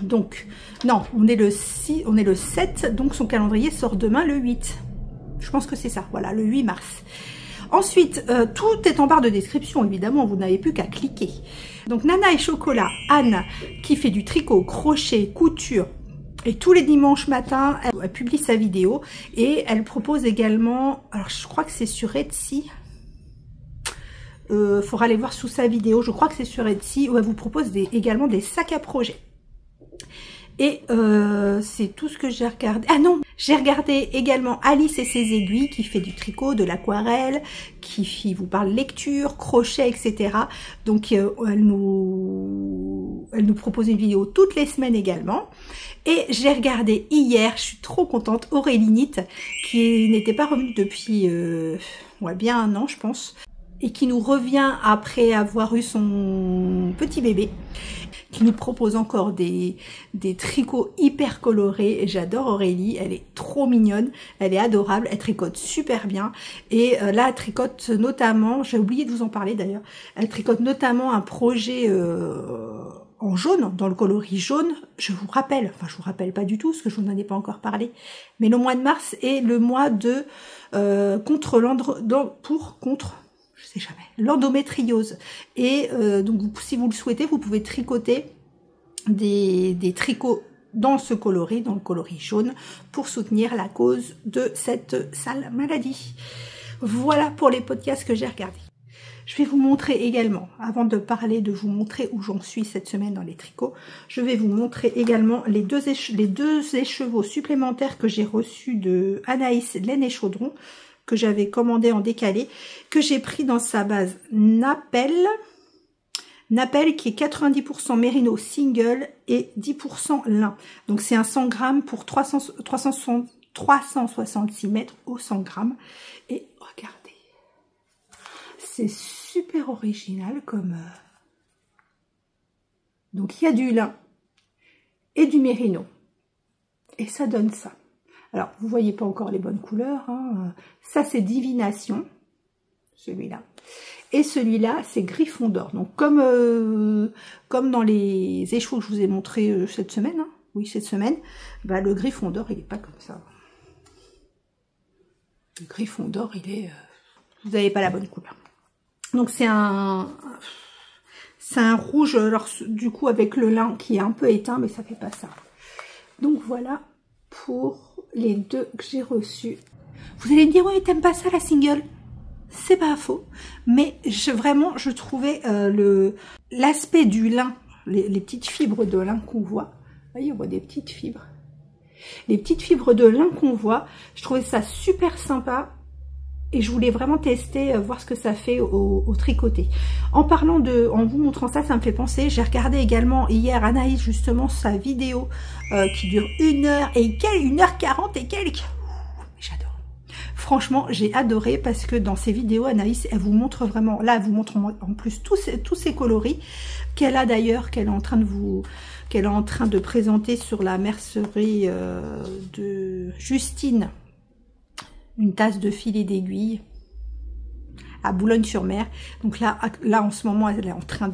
Donc non, on est le 7, donc son calendrier sort demain le 8. Je pense que c'est ça. Voilà, le 8 mars. Ensuite, tout est en barre de description, évidemment, vous n'avez plus qu'à cliquer. Donc, Nana et Chocolat, Anne, qui fait du tricot, crochet, couture, et tous les dimanches matins, elle publie sa vidéo, et elle propose également, alors je crois que c'est sur Etsy, faudra aller voir sous sa vidéo, je crois que c'est sur Etsy, où elle vous propose également des sacs à projet. Et c'est tout ce que j'ai regardé. Ah non, j'ai regardé également Alice et ses aiguilles qui fait du tricot, de l'aquarelle, qui vous parle lecture, crochet, etc. Donc elle nous propose une vidéo toutes les semaines également. Et j'ai regardé hier, je suis trop contente, Aurélie Knit, qui n'était pas revenue depuis bien un an je pense. Et qui nous revient après avoir eu son petit bébé, qui nous propose encore des tricots hyper colorés. J'adore Aurélie, elle est trop mignonne, elle est adorable, elle tricote super bien. Et là, elle tricote notamment, j'ai oublié de vous en parler d'ailleurs, elle tricote notamment un projet en jaune, dans le coloris jaune. Je vous rappelle pas du tout, parce que je vous en ai pas encore parlé, mais le mois de mars est le mois de l'endométriose. Et donc si vous le souhaitez, vous pouvez tricoter des tricots dans ce coloris, dans le coloris jaune, pour soutenir la cause de cette sale maladie. Voilà pour les podcasts que j'ai regardés. Je vais vous montrer également, avant de vous montrer où j'en suis cette semaine dans les tricots, je vais vous montrer également les deux écheveaux supplémentaires que j'ai reçus de Anaïs Laine et Chaudron, que j'avais commandé en décalé, que j'ai pris dans sa base Napel. Napel qui est 90% mérino single et 10% lin. Donc c'est un 100 grammes pour 366 mètres au 100 grammes. Et regardez, c'est super original comme... Donc il y a du lin et du mérino. Et ça donne ça. Alors vous voyez pas encore les bonnes couleurs. Hein. Ça c'est divination, celui-là. Et celui-là, c'est Griffon d'or. Donc, comme dans les échos que je vous ai montré cette semaine, hein, oui, cette semaine, bah, le Griffon d'or, il n'est pas comme ça. Le Griffon d'or, il est... vous n'avez pas la bonne couleur. Donc, c'est un rouge, alors, du coup, avec le lin qui est un peu éteint, mais ça fait pas ça. Donc, voilà pour les deux que j'ai reçus. Vous allez me dire, oui, t'aimes pas ça, la single ? C'est pas faux, mais vraiment je trouvais l'aspect du lin, les petites fibres de lin qu'on voit. Vous voyez, on voit des petites fibres. Les petites fibres de lin qu'on voit, je trouvais ça super sympa et je voulais vraiment tester, voir ce que ça fait au tricoté. En vous montrant ça, ça me fait penser, j'ai regardé également hier Anaïs justement sa vidéo qui dure 1h40 et quelques. J'adore. Franchement, j'ai adoré parce que dans ces vidéos, Anaïs, elle vous montre vraiment, là, elle vous montre en plus tous ces coloris qu'elle a d'ailleurs, qu'elle est en train de présenter sur la mercerie de Justine, une tasse de filet d'aiguille à Boulogne-sur-Mer. Donc là, en ce moment, elle est en train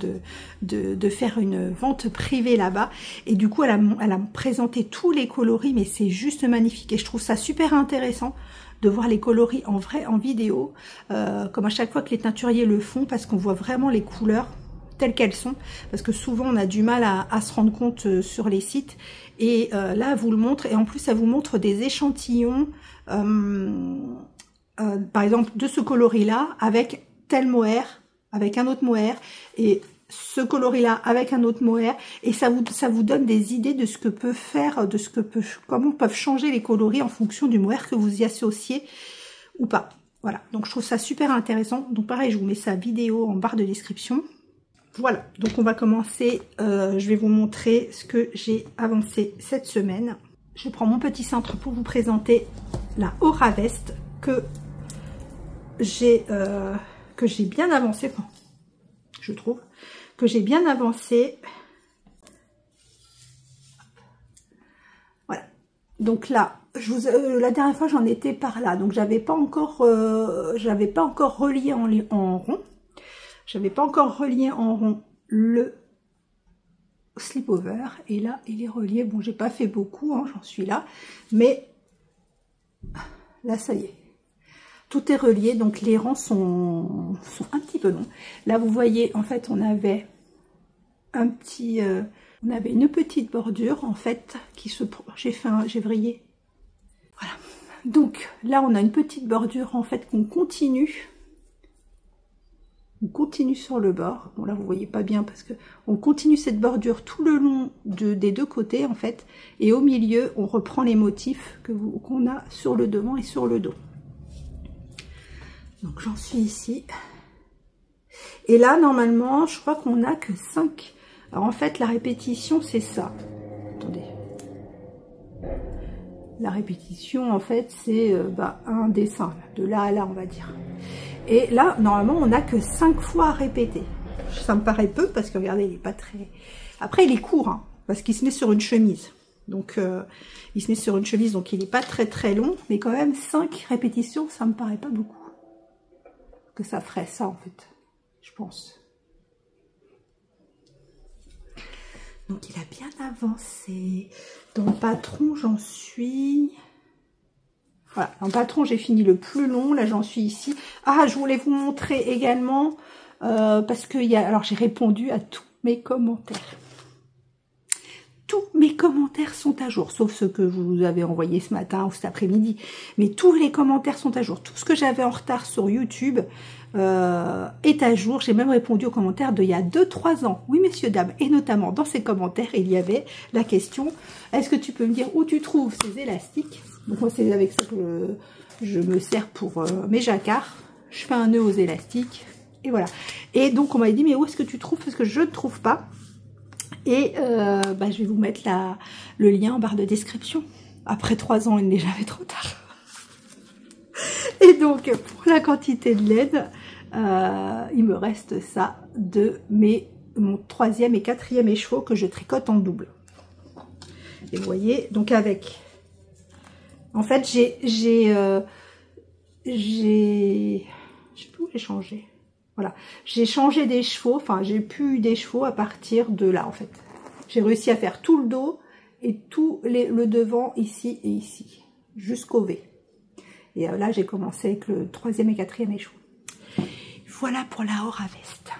de faire une vente privée là-bas. Et du coup, elle a présenté tous les coloris, mais c'est juste magnifique. Et je trouve ça super intéressant de voir les coloris en vrai, en vidéo, comme à chaque fois que les teinturiers le font, parce qu'on voit vraiment les couleurs telles qu'elles sont, parce que souvent on a du mal à se rendre compte sur les sites, et là elle vous le montre, et en plus elle vous montre des échantillons, par exemple de ce coloris là, avec tel mohair, avec un autre mohair, et ce coloris-là avec un autre mohair, et ça vous donne des idées de ce que peut faire, comment peuvent changer les coloris en fonction du mohair que vous y associez ou pas. Voilà, donc je trouve ça super intéressant. Donc pareil, je vous mets sa vidéo en barre de description. Voilà, donc on va commencer. Je vais vous montrer ce que j'ai avancé cette semaine. Je prends mon petit cintre pour vous présenter la Aura Veste que j'ai bien avancé. Enfin, je trouve que j'ai bien avancé. Voilà. Donc là, la dernière fois j'en étais par là. Donc j'avais pas encore relié en rond. J'avais pas encore relié en rond le slip-over. Et là, il est relié. Bon, j'ai pas fait beaucoup, hein, j'en suis là. Mais là, ça y est. Tout est relié, donc les rangs sont un petit peu longs. Là, vous voyez, en fait, on avait une petite bordure, en fait, j'ai vrillé. Voilà. Donc, là, on a une petite bordure, en fait, qu'on continue. On continue sur le bord. Bon, là, vous voyez pas bien parce que on continue cette bordure tout le long des deux côtés, en fait. Et au milieu, on reprend les motifs qu'on a sur le devant et sur le dos. Donc j'en suis ici. Et là, normalement, je crois qu'on n'a que 5. Alors en fait, la répétition, c'est ça. Attendez. La répétition, en fait, c'est un dessin. De là à là, on va dire. Et là, normalement, on n'a que 5 fois à répéter. Ça me paraît peu, parce que regardez, il n'est pas très... Après, il est court, hein, parce qu'il se met sur une chemise. Donc, il se met sur une chemise, donc il n'est pas très très long. Mais quand même, 5 répétitions, ça me paraît pas beaucoup. Que ça ferait ça en fait, je pense. Donc il a bien avancé. Dans le patron, j'en suis... Voilà, dans le patron, j'ai fini le plus long. Là, j'en suis ici. Ah, je voulais vous montrer également, parce que alors j'ai répondu à tous mes commentaires. Tous mes commentaires sont à jour, sauf ceux que vous avez envoyés ce matin ou cet après-midi. Mais tous les commentaires sont à jour. Tout ce que j'avais en retard sur YouTube est à jour. J'ai même répondu aux commentaires d'il y a 2-3 ans. Oui, messieurs, dames. Et notamment, dans ces commentaires, il y avait la question, est-ce que tu peux me dire où tu trouves ces élastiques? Donc moi, c'est avec ça que je me sers pour mes jacquards. Je fais un nœud aux élastiques. Et voilà. Et donc, on m'a dit, mais où est-ce que tu trouves? Parce que je ne trouve pas. Et je vais vous mettre le lien en barre de description. Après 3 ans, il n'est jamais trop tard. Et donc, pour la quantité de laine, il me reste ça de mon 3e et 4e écheveau que je tricote en double. Et vous voyez, donc avec... En fait, je sais plus où j'ai changé. Voilà, j'ai changé d'écheveau, enfin j'ai plus d'écheveau à partir de là en fait. J'ai réussi à faire tout le dos et tout le devant ici et ici, jusqu'au V. Et là j'ai commencé avec le 3e et 4e écheveau. Voilà pour la hors à veste.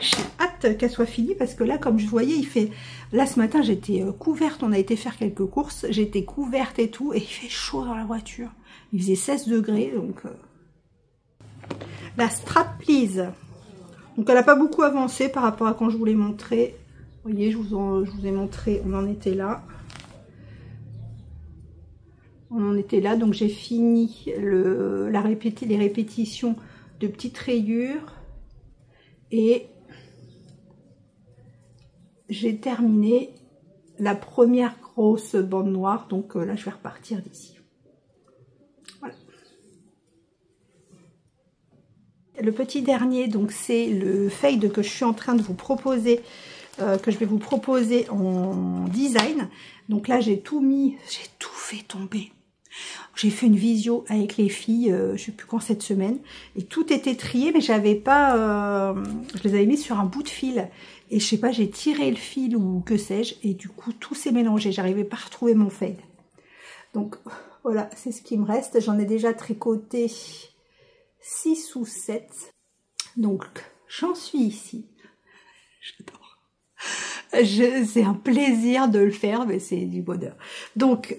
J'ai hâte qu'elle soit finie parce que là, comme je voyais, il fait... Là, ce matin, j'étais couverte. On a été faire quelques courses. J'étais couverte et tout. Et il fait chaud dans la voiture. Il faisait 16 degrés. Donc, la strap please. Donc, elle n'a pas beaucoup avancé par rapport à quand je vous l'ai montré. Vous voyez, je vous ai montré. On en était là. On en était là. Donc, j'ai fini les répétitions de petites rayures. Et... j'ai terminé la première grosse bande noire, donc là je vais repartir d'ici. Voilà. Le petit dernier, donc c'est le fade que je suis en train de vous proposer, que je vais vous proposer en design. Donc là j'ai tout mis, j'ai tout fait tomber. J'ai fait une visio avec les filles, je sais plus quand cette semaine, et tout était trié, mais j'avais pas, je les avais mis sur un bout de fil, et je sais pas, j'ai tiré le fil ou que sais-je, et du coup tout s'est mélangé, j'arrivais pas à retrouver mon fade. Donc voilà, c'est ce qui me reste, j'en ai déjà tricoté 6 ou 7, donc j'en suis ici, j'adore. C'est un plaisir de le faire, mais c'est du bonheur. Donc,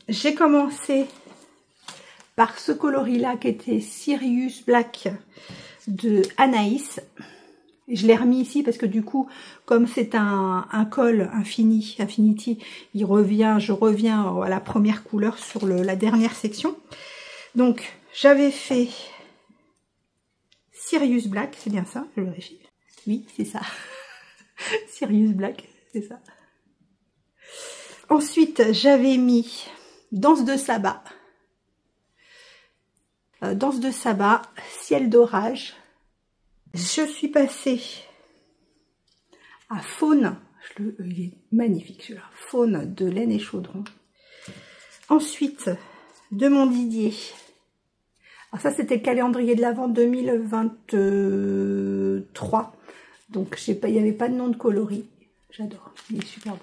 j'ai commencé par ce coloris-là qui était Sirius Black de Anaïs. Je l'ai remis ici parce que du coup, comme c'est un col Infinity, je reviens à la première couleur sur la dernière section. Donc, j'avais fait Sirius Black, c'est bien ça, je vérifie. Oui, c'est ça. Sirius Black, c'est ça. Ensuite, j'avais mis Danse de Sabbat. Danse de Sabbat, Ciel d'orage. Je suis passée à Faune. Il est magnifique celui-là. Faune de laine et chaudron. Ensuite, de mon Didier. Alors ça, c'était le calendrier de l'Avent 2023. Donc, il n'y avait pas de nom de coloris. J'adore. Il est super beau.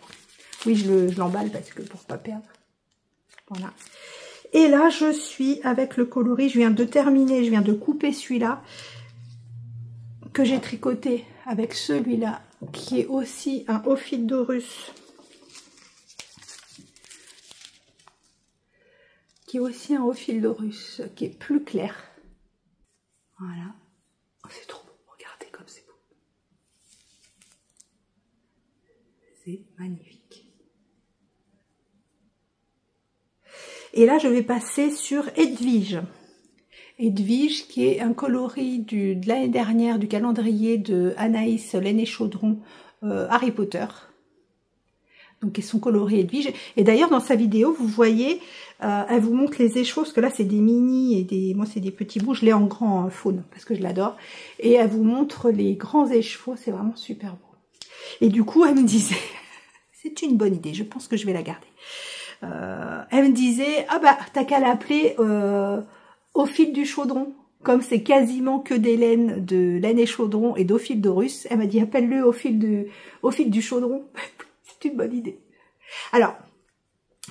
Oui, je l'emballe parce que pour pas perdre. Voilà. Et là, je suis avec le coloris. Je viens de terminer. Je viens de couper celui-là que j'ai tricoté avec celui-là qui est aussi un haut fil d'Orus. Qui est aussi un haut fil d'Orus qui est plus clair. Voilà. Oh, c'est trop beau. Regardez comme c'est beau. C'est magnifique. Et là, je vais passer sur Edwige. Edwige, qui est un coloris de l'année dernière du calendrier de Anaïs, laine et chaudron, Harry Potter. Donc, son coloris Edwige. Et d'ailleurs, dans sa vidéo, vous voyez, elle vous montre les écheveaux, parce que là, c'est des mini et moi, c'est des petits bouts. Je l'ai en grand faune, parce que je l'adore. Et elle vous montre les grands écheveaux, c'est vraiment super beau. Et du coup, elle me disait, c'est une bonne idée, je pense que je vais la garder. Elle me disait, ah bah, t'as qu'à l'appeler au fil du chaudron. Comme c'est quasiment que des laines de laine et chaudron et d'au fil d'Orus, elle m'a dit, appelle-le au fil du chaudron. C'est une bonne idée. Alors,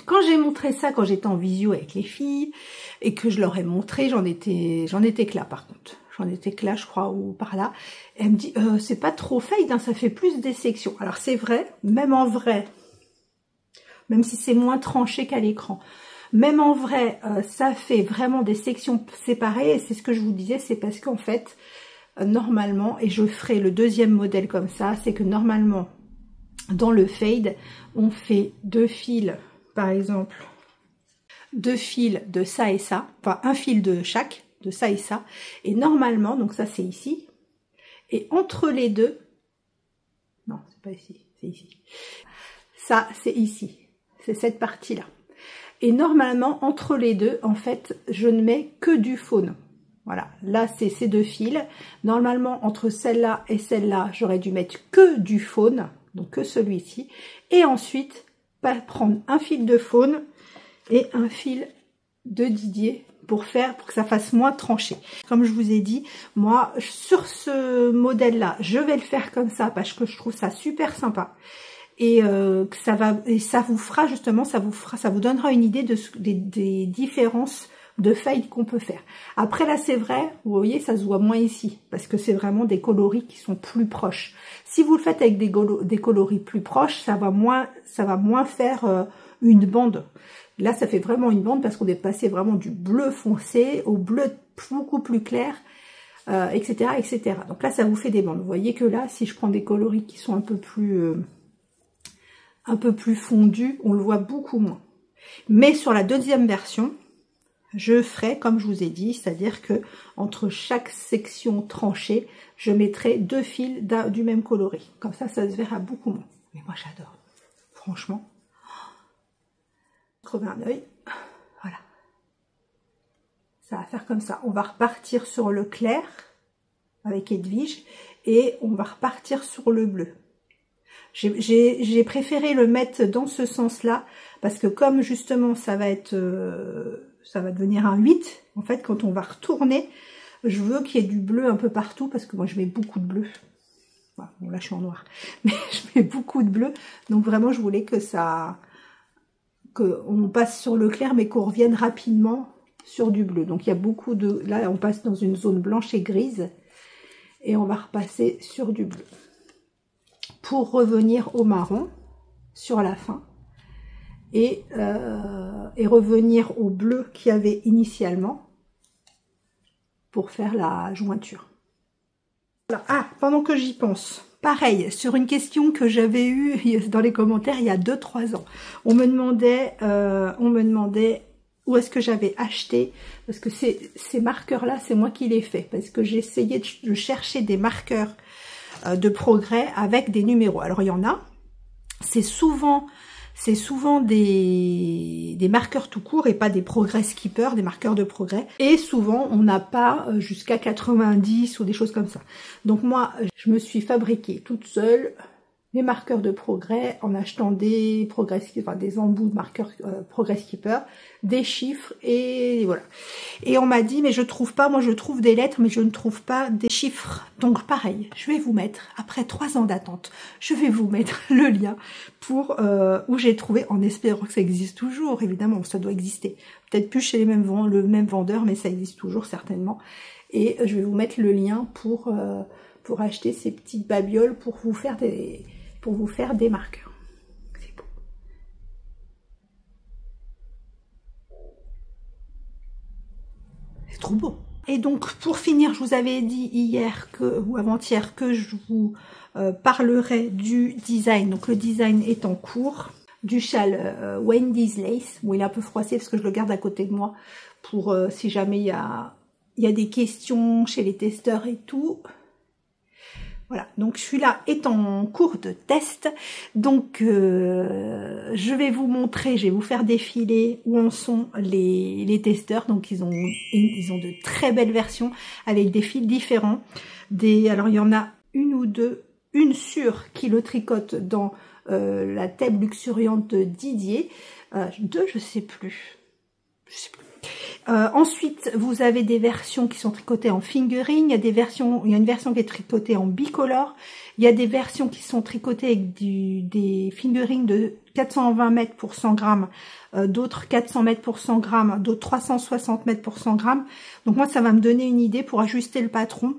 quand j'ai montré ça, quand j'étais en visio avec les filles, et que je leur ai montré, j'en étais que là par contre. J'en étais que là, je crois, ou par là. Et elle me dit, c'est pas trop fade, hein, ça fait plus des sections. Alors c'est vrai, même en vrai, même si c'est moins tranché qu'à l'écran, même en vrai, ça fait vraiment des sections séparées. Et c'est ce que je vous disais, c'est parce qu'en fait, normalement, et je ferai le deuxième modèle comme ça, c'est que normalement, dans le fade, on fait 2 fils, par exemple, 2 fils de ça et ça, enfin un fil de chaque, de ça et ça, et normalement, donc ça c'est ici, et entre les deux, non c'est pas ici, c'est ici, ça c'est ici, c'est cette partie-là, et normalement entre les deux, en fait, je ne mets que du faune. Voilà, là c'est ces 2 fils, normalement entre celle-là et celle-là, j'aurais dû mettre que du faune, donc que celui-ci, et ensuite prendre un fil de faune et un fil de Didier pour que ça fasse moins tranché. Comme je vous ai dit, moi sur ce modèle là je vais le faire comme ça parce que je trouve ça super sympa et ça vous fera justement, ça vous donnera une idée des différences de feuilles qu'on peut faire. Après là c'est vrai, vous voyez ça se voit moins ici parce que c'est vraiment des coloris qui sont plus proches. Si vous le faites avec des coloris plus proches, ça va moins faire une bande. Là ça fait vraiment une bande parce qu'on est passé vraiment du bleu foncé au bleu beaucoup plus clair, etc., etc. Donc là ça vous fait des bandes. Vous voyez que là si je prends des coloris qui sont un peu plus fondus, on le voit beaucoup moins. Mais sur la deuxième version, je ferai comme je vous ai dit, c'est-à-dire que entre chaque section tranchée, je mettrai 2 fils du même coloris. Comme ça, ça se verra beaucoup moins. Mais moi, j'adore. Franchement. Crever un œil. Voilà. Ça va faire comme ça. On va repartir sur le clair avec Edwige et on va repartir sur le bleu. J'ai préféré le mettre dans ce sens-là parce que comme justement ça va devenir un 8, en fait quand on va retourner, je veux qu'il y ait du bleu un peu partout parce que moi je mets beaucoup de bleu. Voilà, bon là je suis en noir, mais je mets beaucoup de bleu, donc vraiment je voulais qu'on passe sur le clair mais qu'on revienne rapidement sur du bleu. Donc il y a beaucoup de... Là on passe dans une zone blanche et grise et on va repasser sur du bleu. Pour revenir au marron sur la fin et revenir au bleu qu'il y avait initialement pour faire la jointure. Voilà. Ah, pendant que j'y pense, pareil, sur une question que j'avais eue dans les commentaires il y a 2-3 ans, on me demandait où est-ce que j'avais acheté, parce que ces marqueurs-là, c'est moi qui les fais, parce que j'ai essayé de chercher des marqueurs de progrès avec des numéros. Alors il y en a, c'est souvent des marqueurs tout court et pas des progrès skipper, des marqueurs de progrès. Et souvent on n'a pas jusqu'à 90 ou des choses comme ça. Donc moi je me suis fabriquée toute seule mes marqueurs de progrès en achetant des des embouts de marqueurs progrès skipper, des chiffres et voilà. Et on m'a dit mais je trouve pas, moi je trouve des lettres mais je ne trouve pas des chiffres. Donc pareil, je vais vous mettre, après 3 ans d'attente, je vais vous mettre le lien pour où j'ai trouvé, en espérant que ça existe toujours, évidemment ça doit exister. Peut-être plus chez le même vendeur mais ça existe toujours certainement. Et je vais vous mettre le lien pour acheter ces petites babioles pour vous faire des marqueurs. C'est beau. C'est trop beau. Et donc pour finir, je vous avais dit hier ou avant-hier que je vous parlerai du design. Donc le design est en cours du châle Wendy's Lace. Bon, il est un peu froissé parce que je le garde à côté de moi pour si jamais il y a des questions chez les testeurs et tout. Voilà, donc celui-là est en cours de test, donc je vais vous montrer, je vais vous faire défiler où en sont les testeurs. Donc ils ont de très belles versions avec des fils différents. Alors il y en a une ou deux, une sûre qui le tricote dans la tête luxuriante de Didier, deux je sais plus. Ensuite, vous avez des versions qui sont tricotées en fingering, il y a une version qui est tricotée en bicolore, il y a des versions qui sont tricotées avec des fingering de 420 mètres pour 100 grammes, d'autres 400 mètres pour 100 grammes, d'autres 360 mètres pour 100 grammes. Donc moi, ça va me donner une idée pour ajuster le patron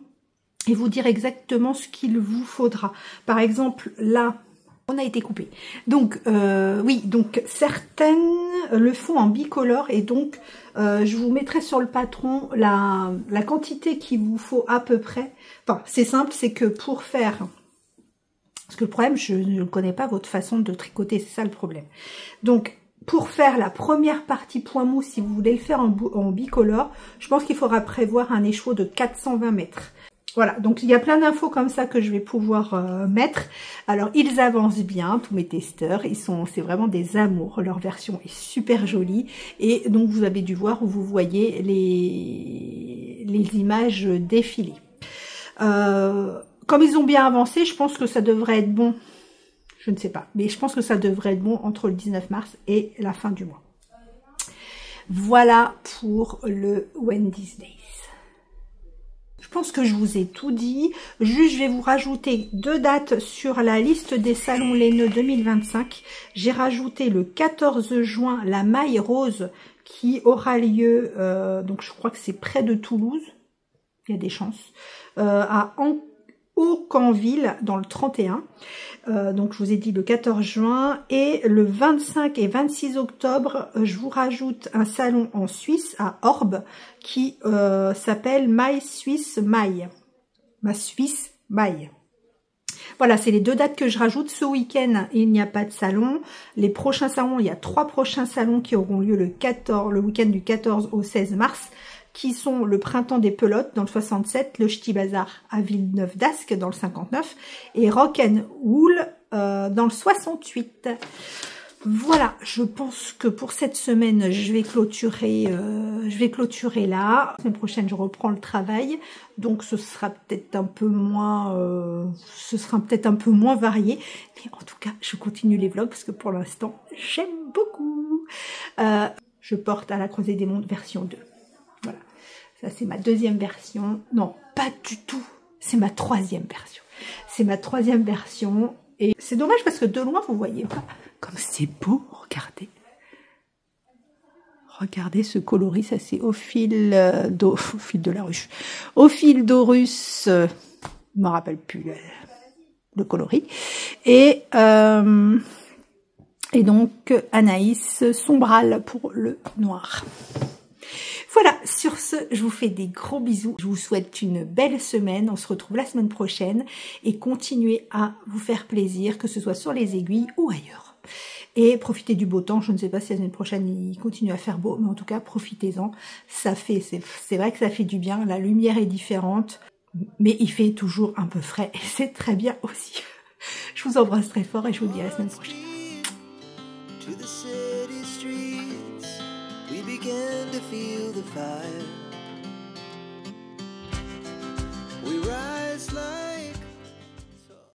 et vous dire exactement ce qu'il vous faudra. Par exemple, là, on a été coupé. Donc oui, donc certaines le font en bicolore et donc je vous mettrai sur le patron la quantité qu'il vous faut à peu près. Enfin, c'est simple, c'est que pour faire... Parce que le problème, je ne connais pas votre façon de tricoter, c'est ça le problème. Donc, pour faire la première partie point mou, si vous voulez le faire en bicolore, je pense qu'il faudra prévoir un écheveau de 420 mètres. Voilà, donc il y a plein d'infos comme ça que je vais pouvoir mettre. Alors, ils avancent bien, tous mes testeurs. C'est vraiment des amours. Leur version est super jolie. Et donc, vous avez dû voir où vous voyez les images défiler. Comme ils ont bien avancé, je pense que ça devrait être bon. Je ne sais pas, mais je pense que ça devrait être bon entre le 19 mars et la fin du mois. Voilà pour le Wendy's Days. Je pense que je vous ai tout dit. Juste, je vais vous rajouter 2 dates sur la liste des salons laineux 2025. J'ai rajouté le 14 juin la Maille Rose qui aura lieu, donc je crois que c'est près de Toulouse. Il y a des chances. À Aucanville dans le 31. Donc je vous ai dit le 14 juin et le 25 et 26 octobre je vous rajoute un salon en Suisse à Orbe qui s'appelle My Swiss Maille. Ma Suisse Maille. Voilà, c'est les 2 dates que je rajoute. Ce week-end, il n'y a pas de salon. Les prochains salons, il y a 3 prochains salons qui auront lieu le week-end du 14 au 16 mars. Qui sont le Printemps des Pelotes dans le 67, le Ch'ti Bazar à Villeneuve d'Ascq dans le 59 et Rock'n'Wool dans le 68. Voilà, je pense que pour cette semaine, je vais clôturer là. La semaine prochaine, je reprends le travail, donc ce sera peut-être un peu moins, varié. Mais en tout cas, je continue les vlogs parce que pour l'instant, j'aime beaucoup. Je porte à la Croisée des Mondes version 2. Voilà, ça c'est ma 2e version. Non, pas du tout. C'est ma 3e version. C'est ma 3e version. Et c'est dommage parce que de loin, vous voyez pas comme c'est beau. Regardez. Regardez ce coloris. Ça c'est au fil de la ruche. Au fil d'Aurus. Je me rappelle plus le coloris. Et donc Anaïs Sombral pour le noir. Voilà, sur ce, je vous fais des gros bisous. Je vous souhaite une belle semaine. On se retrouve la semaine prochaine et continuez à vous faire plaisir, que ce soit sur les aiguilles ou ailleurs. Et profitez du beau temps. Je ne sais pas si la semaine prochaine il continue à faire beau, mais en tout cas, profitez-en. C'est vrai que ça fait du bien. La lumière est différente, mais il fait toujours un peu frais et c'est très bien aussi. Je vous embrasse très fort et je vous dis à la semaine prochaine. We began to feel the fire.